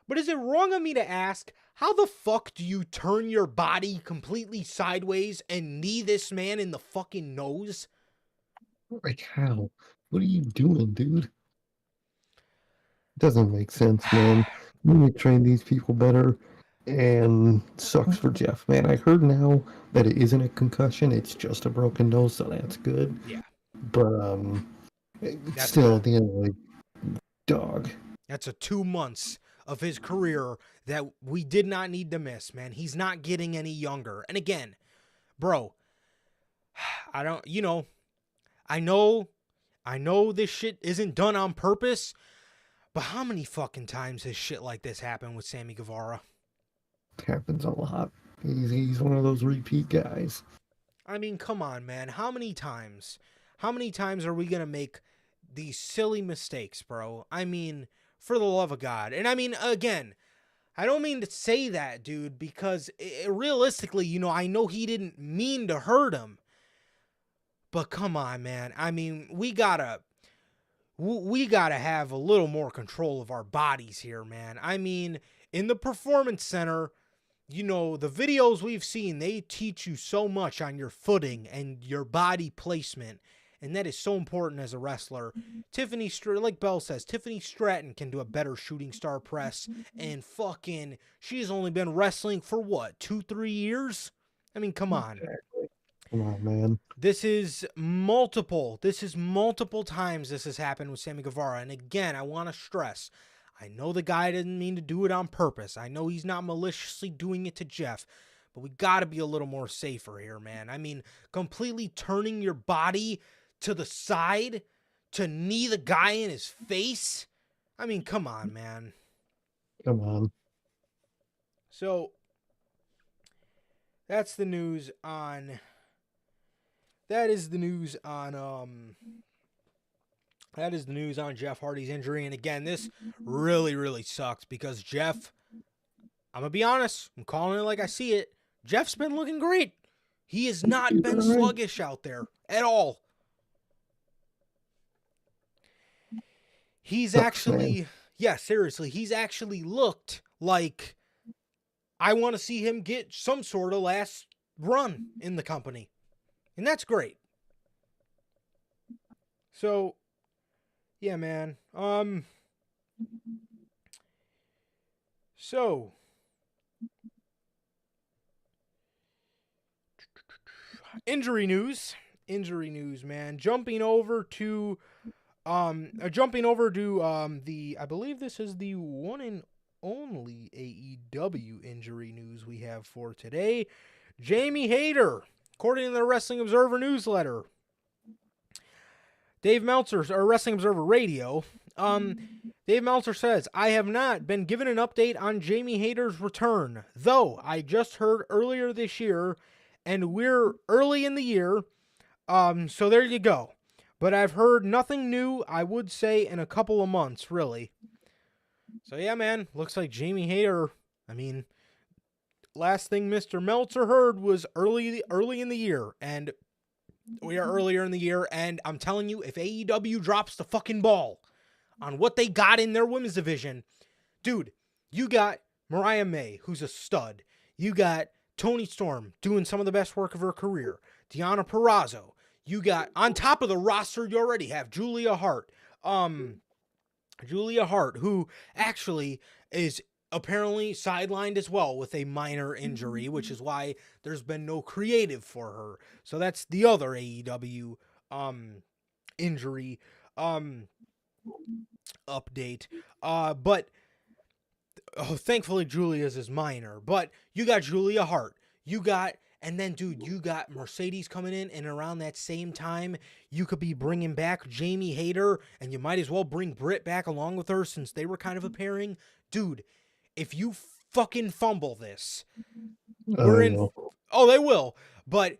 But is it wrong of me to ask, how the fuck do you turn your body completely sideways and knee this man in the fucking nose? Like how? What are you doing, dude? Doesn't make sense, man. You need to train these people better. And sucks for Jeff, man. I heard now that it isn't a concussion, it's just a broken nose, so that's good. Yeah. But still, at the end of the day, Dog. That's a 2 months of his career that we did not need to miss, man. He's not getting any younger. And again, bro, I don't, I know this shit isn't done on purpose, but how many fucking times has shit like this happened with Sammy Guevara? Happens a lot. He's one of those repeat guys. I mean, come on, man. How many times? How many times are we going to make these silly mistakes, bro? I mean, for the love of God. And I mean, again, I don't mean to say that, dude, because realistically, I know he didn't mean to hurt him. But come on, man. I mean, we gotta have a little more control of our bodies here, man. I mean, in the Performance Center, the videos we've seen, they teach you so much on your footing and your body placement. And that is so important as a wrestler. Like Bell says, Tiffany Stratton can do a better shooting star press. And fucking, she's only been wrestling for what, 2-3 years? I mean, come on. Exactly. Come on, man. This is multiple times this has happened with Sammy Guevara. And again, I want to stress, I know the guy didn't mean to do it on purpose. I know he's not maliciously doing it to Jeff. But we got to be a little more safer here, man. I mean, completely turning your body to the side to knee the guy in his face. I mean, come on, man. Come on. So, that's the news on... That is the news on Jeff Hardy's injury. And again, this really, really sucks because Jeff, I'm going to be honest, I'm calling it like I see it. Jeff's been looking great. He has not been sluggish out there at all. He's actually, seriously, he's actually looked like I want to see him get some sort of last run in the company. And that's great. So, yeah, man. So, injury news, man. Jumping over to the, I believe this is the one and only AEW injury news we have for today. Jamie Hayter, according to the Wrestling Observer newsletter, Dave Meltzer, or Wrestling Observer Radio, Dave Meltzer says, I have not been given an update on Jamie Hayter's return, though I just heard earlier this year, and we're early in the year, so there you go. But I've heard nothing new, I would say, in a couple of months, really. So yeah, man, looks like Jamie Hayter, I mean, last thing Mr. Meltzer heard was early in the year, and we are earlier in the year, and I'm telling you, if AEW drops the fucking ball on what they got in their women's division, dude, you got Mariah May, who's a stud. You got Toni Storm doing some of the best work of her career. Deonna Purrazzo. You got, on top of the roster, you already have Julia Hart. Julia Hart, who actually is apparently sidelined as well with a minor injury, which is why there's been no creative for her. So that's the other AEW injury update. But thankfully Julia's is minor. But you got Julia Hart. And then, dude, you got Mercedes coming in, and around that same time, you could be bringing back Jamie Hayter, and you might as well bring Britt back along with her since they were kind of a pairing. Dude, if you fucking fumble this, we're in... Oh, they will. But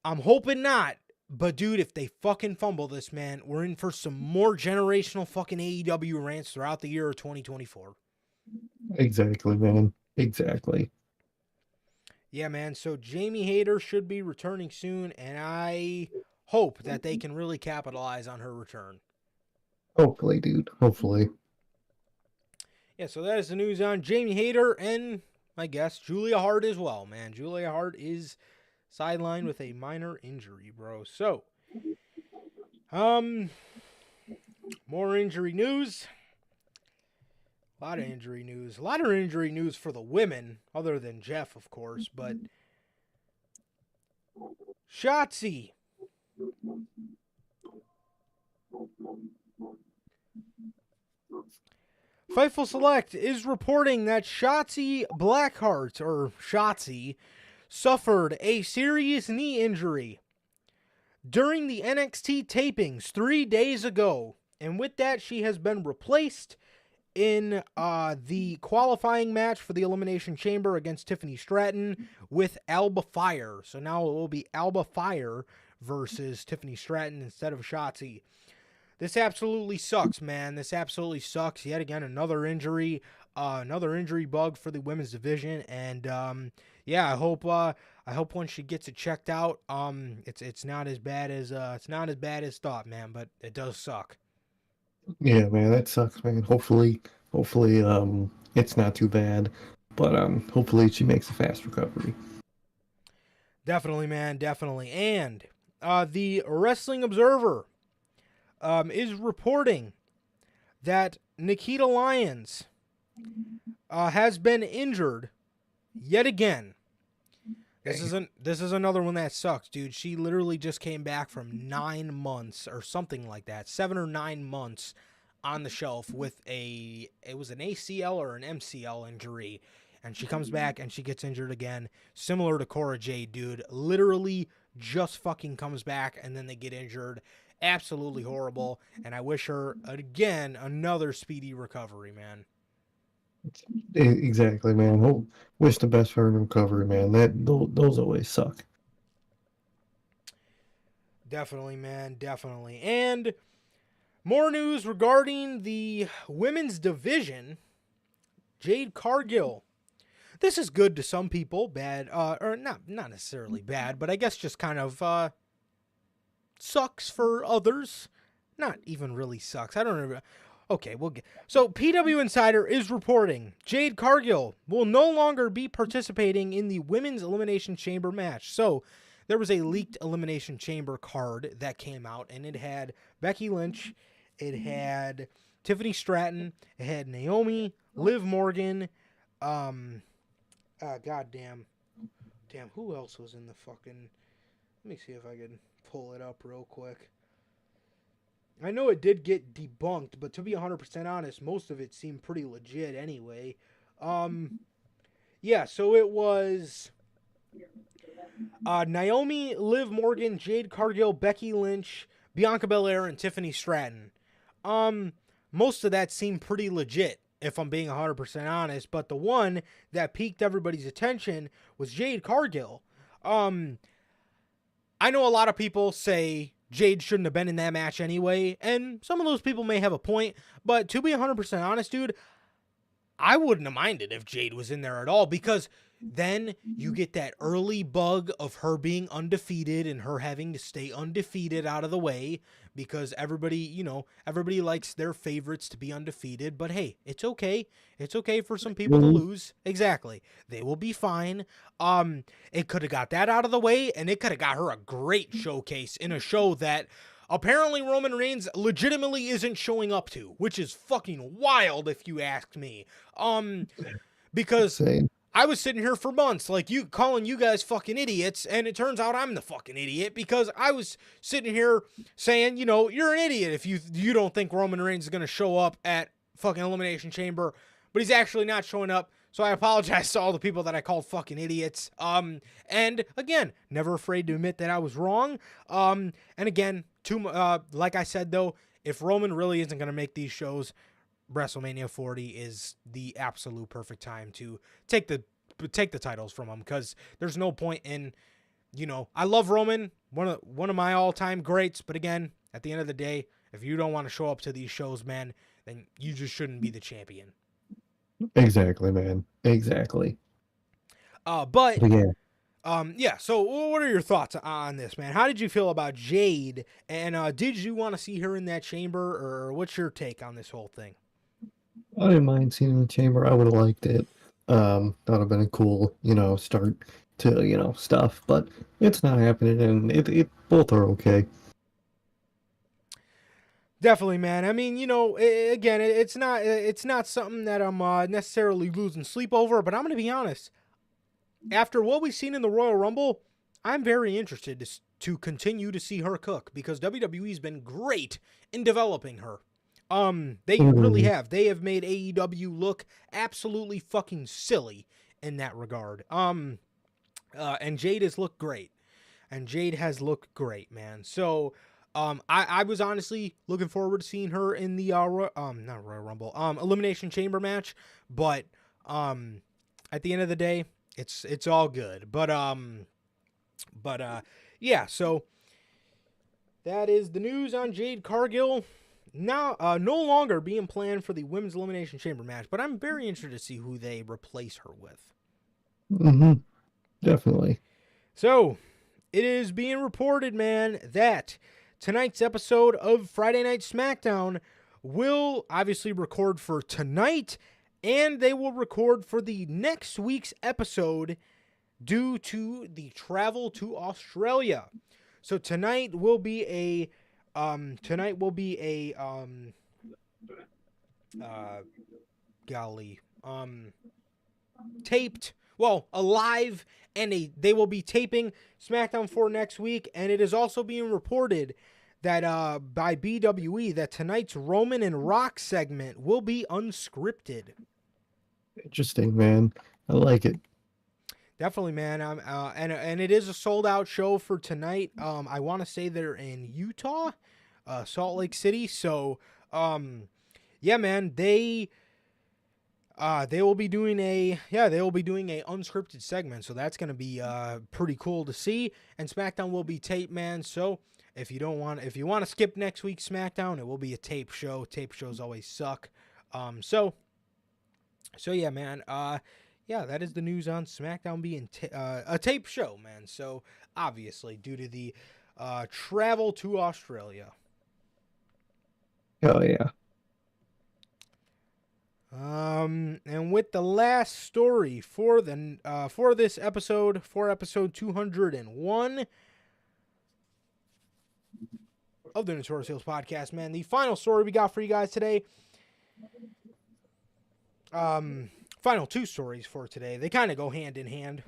I'm hoping not. But, dude, if they fucking fumble this, man, we're in for some more generational fucking AEW rants throughout the year of 2024. Exactly, man. Exactly. Yeah, man. So Jamie Hayter should be returning soon, and I hope that they can really capitalize on her return. Hopefully, dude. Hopefully. Yeah, so that is the news on Jamie Hayter and, I guess, Julia Hart as well, man. Julia Hart is sidelined with a minor injury, bro. So, more injury news. A lot of injury news. A lot of injury news for the women, other than Jeff, of course, but Shotzi. Fightful Select is reporting that Shotzi Blackheart, or Shotzi, suffered a serious knee injury during the NXT tapings 3 days ago. And with that, she has been replaced in the qualifying match for the Elimination Chamber against Tiffany Stratton with Alba Fire. So now it will be Alba Fire versus Tiffany Stratton instead of Shotzi. This absolutely sucks, man. This absolutely sucks. Yet again, another injury bug for the women's division. And yeah, I hope when she gets it checked out, it's not as bad as thought, man. But it does suck. Yeah, man, that sucks, man. Hopefully, it's not too bad, but hopefully she makes a fast recovery. Definitely, man, definitely. And the Wrestling Observer is reporting that Nikita Lyons has been injured yet again. This is another one that sucks, dude. She literally just came back from 9 months or something like that, 7 or 9 months on the shelf with it was an ACL or an MCL injury, and she comes back and she gets injured again, similar to Cora Jade, dude. Literally just fucking comes back and then they get injured. Absolutely horrible, and I wish her again another speedy recovery, man. Exactly, man. Wish the best for her in recovery, man. Those always suck. Definitely, man, definitely. And more news regarding the women's division. Jade Cargill. This is good to some people, bad, or not necessarily bad, but I guess just kind of sucks for others. Not even really sucks. I don't know. Okay, we'll get. So PW Insider is reporting Jade Cargill will no longer be participating in the Women's Elimination Chamber match. So there was a leaked Elimination Chamber card that came out, and it had Becky Lynch, it had Tiffany Stratton, it had Naomi, Liv Morgan, damn, who else was in the fucking? Let me see if I can pull it up real quick. I know it did get debunked, but to be 100% honest, most of it seemed pretty legit anyway. Yeah, so it was Naomi, Liv Morgan, Jade Cargill, Becky Lynch, Bianca Belair, and Tiffany Stratton. Most of that seemed pretty legit, if I'm being 100% honest, but the one that piqued everybody's attention was Jade Cargill. I know a lot of people say Jade shouldn't have been in that match anyway, and some of those people may have a point, but to be 100% honest, dude, I wouldn't have minded if Jade was in there at all, because then you get that early bug of her being undefeated and her having to stay undefeated out of the way, because everybody likes their favorites to be undefeated, but hey, it's okay. It's okay for some people to lose. Exactly. They will be fine. It could have got that out of the way, and it could have got her a great showcase in a show that apparently Roman Reigns legitimately isn't showing up to, which is fucking wild if you ask me. Because I was sitting here for months, like you calling you guys fucking idiots, and it turns out I'm the fucking idiot, because I was sitting here saying, you're an idiot if you don't think Roman Reigns is going to show up at fucking Elimination Chamber, but he's actually not showing up. So I apologize to all the people that I called fucking idiots. And again, never afraid to admit that I was wrong. And again, like I said though, if Roman really isn't going to make these shows, WrestleMania 40 is the absolute perfect time to take the titles from him, because there's no point in, I love Roman, one of my all-time greats, but again, at the end of the day, if you don't want to show up to these shows, man, then you just shouldn't be the champion. Exactly, man. Exactly. But yeah. So, what are your thoughts on this, man? How did you feel about Jade, and did you want to see her in that chamber, or what's your take on this whole thing? I didn't mind seeing in the chamber. I would have liked it. That would have been a cool, start to, stuff. But it's not happening, and it both are okay. Definitely, man. I mean, again, it's not something that I'm necessarily losing sleep over, but I'm going to be honest. After what we've seen in the Royal Rumble, I'm very interested to continue to see her cook, because WWE's been great in developing her. They really have. They have made AEW look absolutely fucking silly in that regard. And Jade has looked great. Man. So, I was honestly looking forward to seeing her in the not Royal Rumble, Elimination Chamber match. But at the end of the day, it's all good. But yeah. So that is the news on Jade Cargill. Now, no longer being planned for the Women's Elimination Chamber match, but I'm very interested to see who they replace her with. Mm-hmm. Definitely. So, it is being reported, man, that tonight's episode of Friday Night SmackDown will obviously record for tonight, and they will record for the next week's episode due to the travel to Australia. So tonight will be a taped, a live, and they will be taping SmackDown for next week, and it is also being reported that by BWE that tonight's Roman and Rock segment will be unscripted. Interesting, man. I like it. Definitely, man. And it is a sold out show for tonight. I want to say they're in Utah, Salt Lake City. So, yeah, man, they will be doing a unscripted segment. So that's gonna be pretty cool to see. And SmackDown will be taped, man. So if you want to skip next week's SmackDown, it will be a tape show. Tape shows always suck. So yeah, man. Yeah, that is the news on SmackDown being a tape show, man. So, obviously, due to the travel to Australia. Oh, yeah. And with the last story for this episode, for episode 201 of the Notorious Heels podcast, man, the final story we got for you guys today. Final two stories for today. They kind of go hand in hand.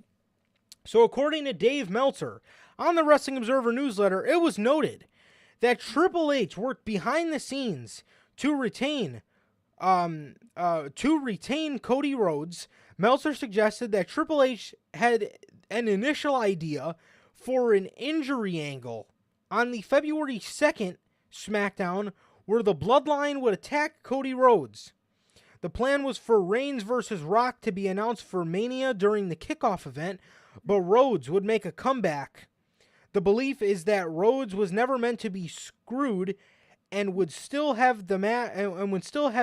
So according to Dave Meltzer on the Wrestling Observer newsletter, it was noted that Triple H worked behind the scenes to retain Cody Rhodes. Meltzer suggested that Triple H had an initial idea for an injury angle on the February 2nd SmackDown where the Bloodline would attack Cody Rhodes. The plan was for Reigns versus Rock to be announced for Mania during the kickoff event, but Rhodes would make a comeback. The belief is that Rhodes was never meant to be screwed and would still have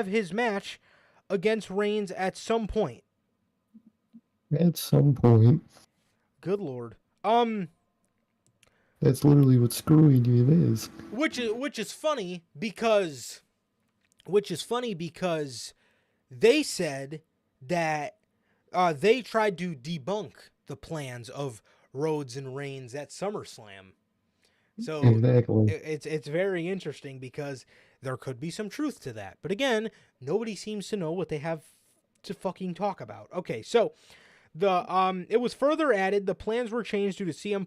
his match against Reigns at some point. At some point. Good Lord. That's literally what screwing you is. Which is funny because they said that they tried to debunk the plans of Rhodes and Reigns at SummerSlam. So exactly. It's very interesting because there could be some truth to that. But again, nobody seems to know what they have to fucking talk about. Okay, so it was further added the plans were changed due to CM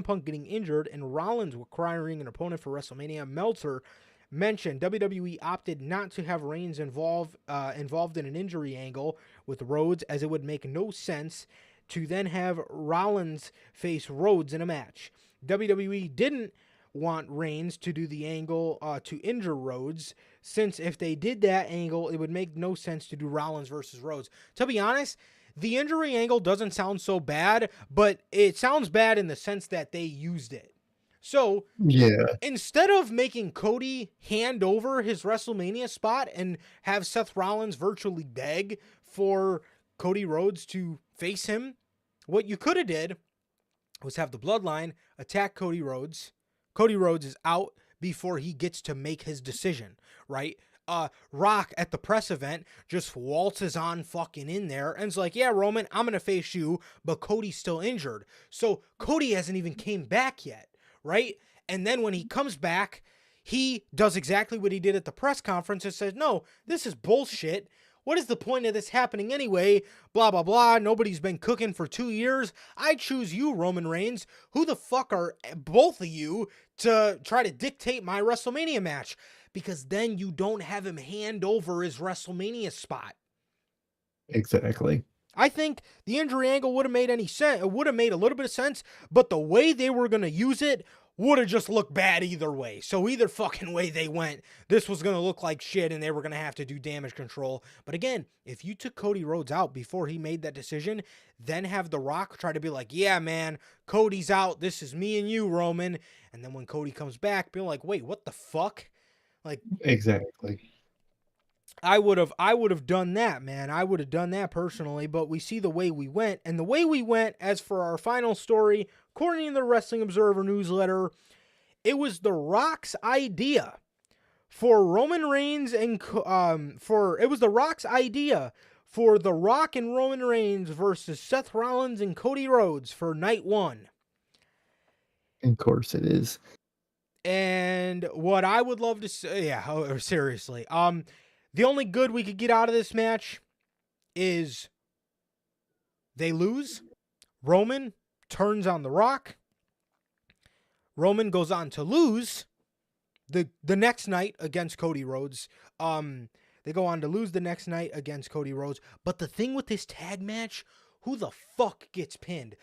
Punk getting injured and Rollins requiring an opponent for WrestleMania. Meltzer mentioned WWE opted not to have Reigns involved in an injury angle with Rhodes, as it would make no sense to then have Rollins face Rhodes in a match. WWE didn't want Reigns to do the angle to injure Rhodes, since if they did that angle, it would make no sense to do Rollins versus Rhodes. To be honest, the injury angle doesn't sound so bad, but it sounds bad in the sense that they used it. So, yeah, instead of making Cody hand over his WrestleMania spot and have Seth Rollins virtually beg for Cody Rhodes to face him, what you could have did was have the Bloodline attack Cody Rhodes. Cody Rhodes is out before he gets to make his decision, right? Rock at the press event just waltzes on fucking in there and is like, yeah, Roman, I'm going to face you, but Cody's still injured. So Cody hasn't even came back yet. Right? And then when he comes back, he does exactly what he did at the press conference and says, no, this is bullshit. What is the point of this happening anyway? Blah, blah, blah. Nobody's been cooking for 2 years. I choose you, Roman Reigns. Who the fuck are both of you to try to dictate my WrestleMania match, because then you don't have him hand over his WrestleMania spot. Exactly. I think the injury angle would have made any sense. It would have made a little bit of sense, but the way they were going to use it would have just looked bad either way. So either fucking way they went, this was going to look like shit and they were going to have to do damage control. But again, if you took Cody Rhodes out before he made that decision, then have The Rock try to be like, yeah, man, Cody's out. This is me and you, Roman. And then when Cody comes back, be like, wait, what the fuck? Like, Exactly. I would have done that, man. I would have done that personally, but we see the way we went. And the way we went, as for our final story, according to the Wrestling Observer newsletter, it was The Rock's idea for Roman Reigns and it was The Rock's idea for The Rock and Roman Reigns versus Seth Rollins and Cody Rhodes for night 1. Of course it is. And what I would love to say, yeah, seriously, the only good we could get out of this match is they lose. Roman turns on The Rock. Roman goes on to lose the next night against Cody Rhodes. They go on to lose the next night against Cody Rhodes. But the thing with this tag match, who the fuck gets pinned?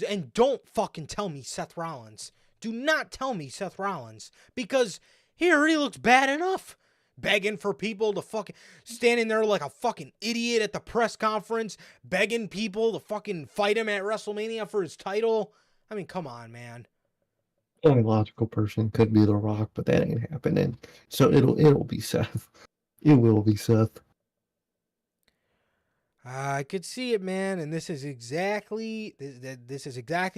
And don't fucking tell me Seth Rollins. Do not tell me Seth Rollins. Because he already looks bad enough. Begging for people to fucking, standing there like a fucking idiot at the press conference, begging people to fucking fight him at WrestleMania for his title. I mean, come on, man. The only logical person could be The Rock, but that ain't happening. So it'll be Seth. It will be Seth. I could see it, man, and this is exactly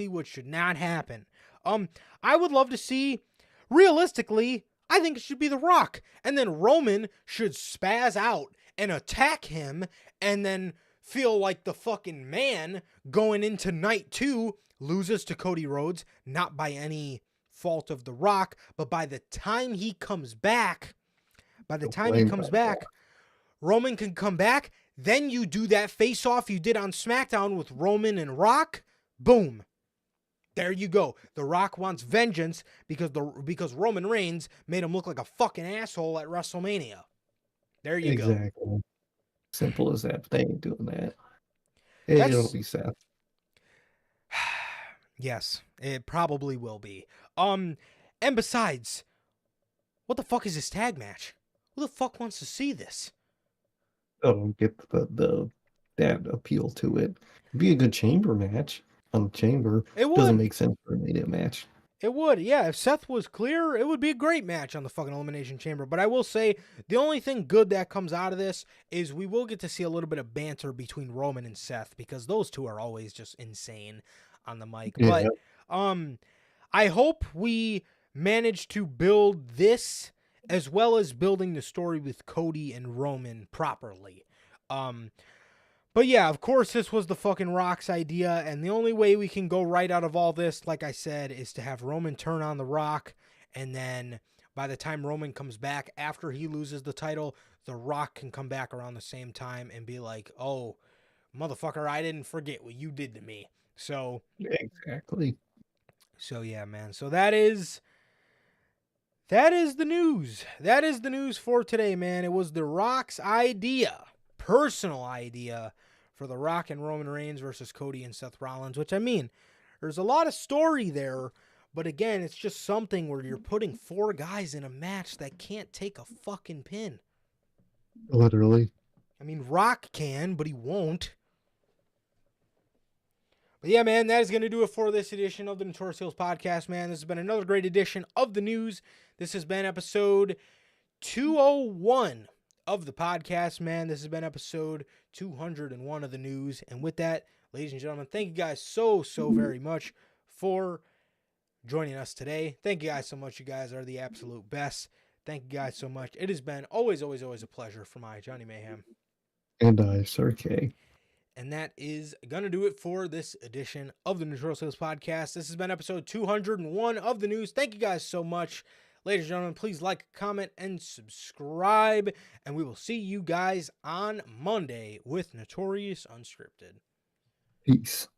what should not happen. I would love to see, realistically, I think it should be The Rock. And then Roman should spaz out and attack him and then feel like the fucking man going into night 2, loses to Cody Rhodes, not by any fault of The Rock, but by the time he comes back, Roman can come back. Then you do that face-off you did on SmackDown with Roman and Rock. Boom. There you go. The Rock wants vengeance because Roman Reigns made him look like a fucking asshole at WrestleMania. There you go. Exactly. Simple as that. But they ain't doing that. It'll be Seth. Yes, it probably will be. And besides, what the fuck is this tag match? Who the fuck wants to see this? I don't get that appeal to it. It'd be a good chamber match. On the chamber, it doesn't make sense for a Mania match. It would, yeah. If Seth was clear, it would be a great match on the fucking Elimination Chamber. But I will say, the only thing good that comes out of this is we will get to see a little bit of banter between Roman and Seth, because those two are always just insane on the mic. Yeah. But I hope we manage to build this as well as building the story with Cody and Roman properly. But yeah, of course, this was the fucking Rock's idea, and the only way we can go right out of all this, like I said, is to have Roman turn on The Rock, and then by the time Roman comes back after he loses the title, The Rock can come back around the same time and be like, oh, motherfucker, I didn't forget what you did to me. So exactly. So yeah, man. So that is the news. That is the news for today, man. It was The Rock's idea. Personal idea for The Rock and Roman Reigns versus Cody and Seth Rollins, which, I mean, there's a lot of story there, but again, it's just something where you're putting 4 guys in a match that can't take a fucking pin. Literally. I mean, Rock can, but he won't. But yeah, man, that is going to do it for this edition of the Notorious Heels podcast, man. This has been another great edition of the news. This has been episode 201 of the podcast, man. This has been episode 201 of the news. And with that, ladies and gentlemen, thank you guys so very much for joining us today. Thank you guys so much. You guys are the absolute best. Thank you guys so much. It has been always a pleasure for my Johnny Mayhem. And I, Sir K. And that is going to do it for this edition of the Notorious Heels podcast. This has been episode 201 of the news. Thank you guys so much. Ladies and gentlemen, please like, comment, and subscribe. And we will see you guys on Monday with Notorious Unscripted. Peace.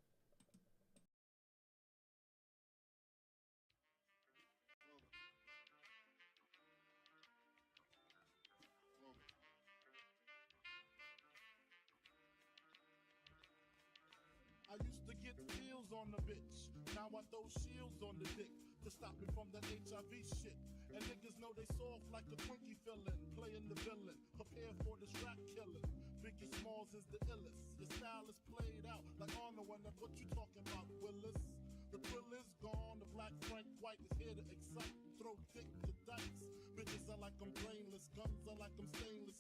get pills on the bitch. Now I throw shields on the dick to stop me from that HIV shit. And niggas know they soft like a Twinkie fillin', playing the villain, prepare for this rap killing. Biggie Smalls is the illest. Your style is played out like Arnold, and that's what you talking about, Willis. The thrill is gone, the black Frank White is here to excite. Throw dick to dice. Bitches are like I'm brainless, guns are like I'm stainless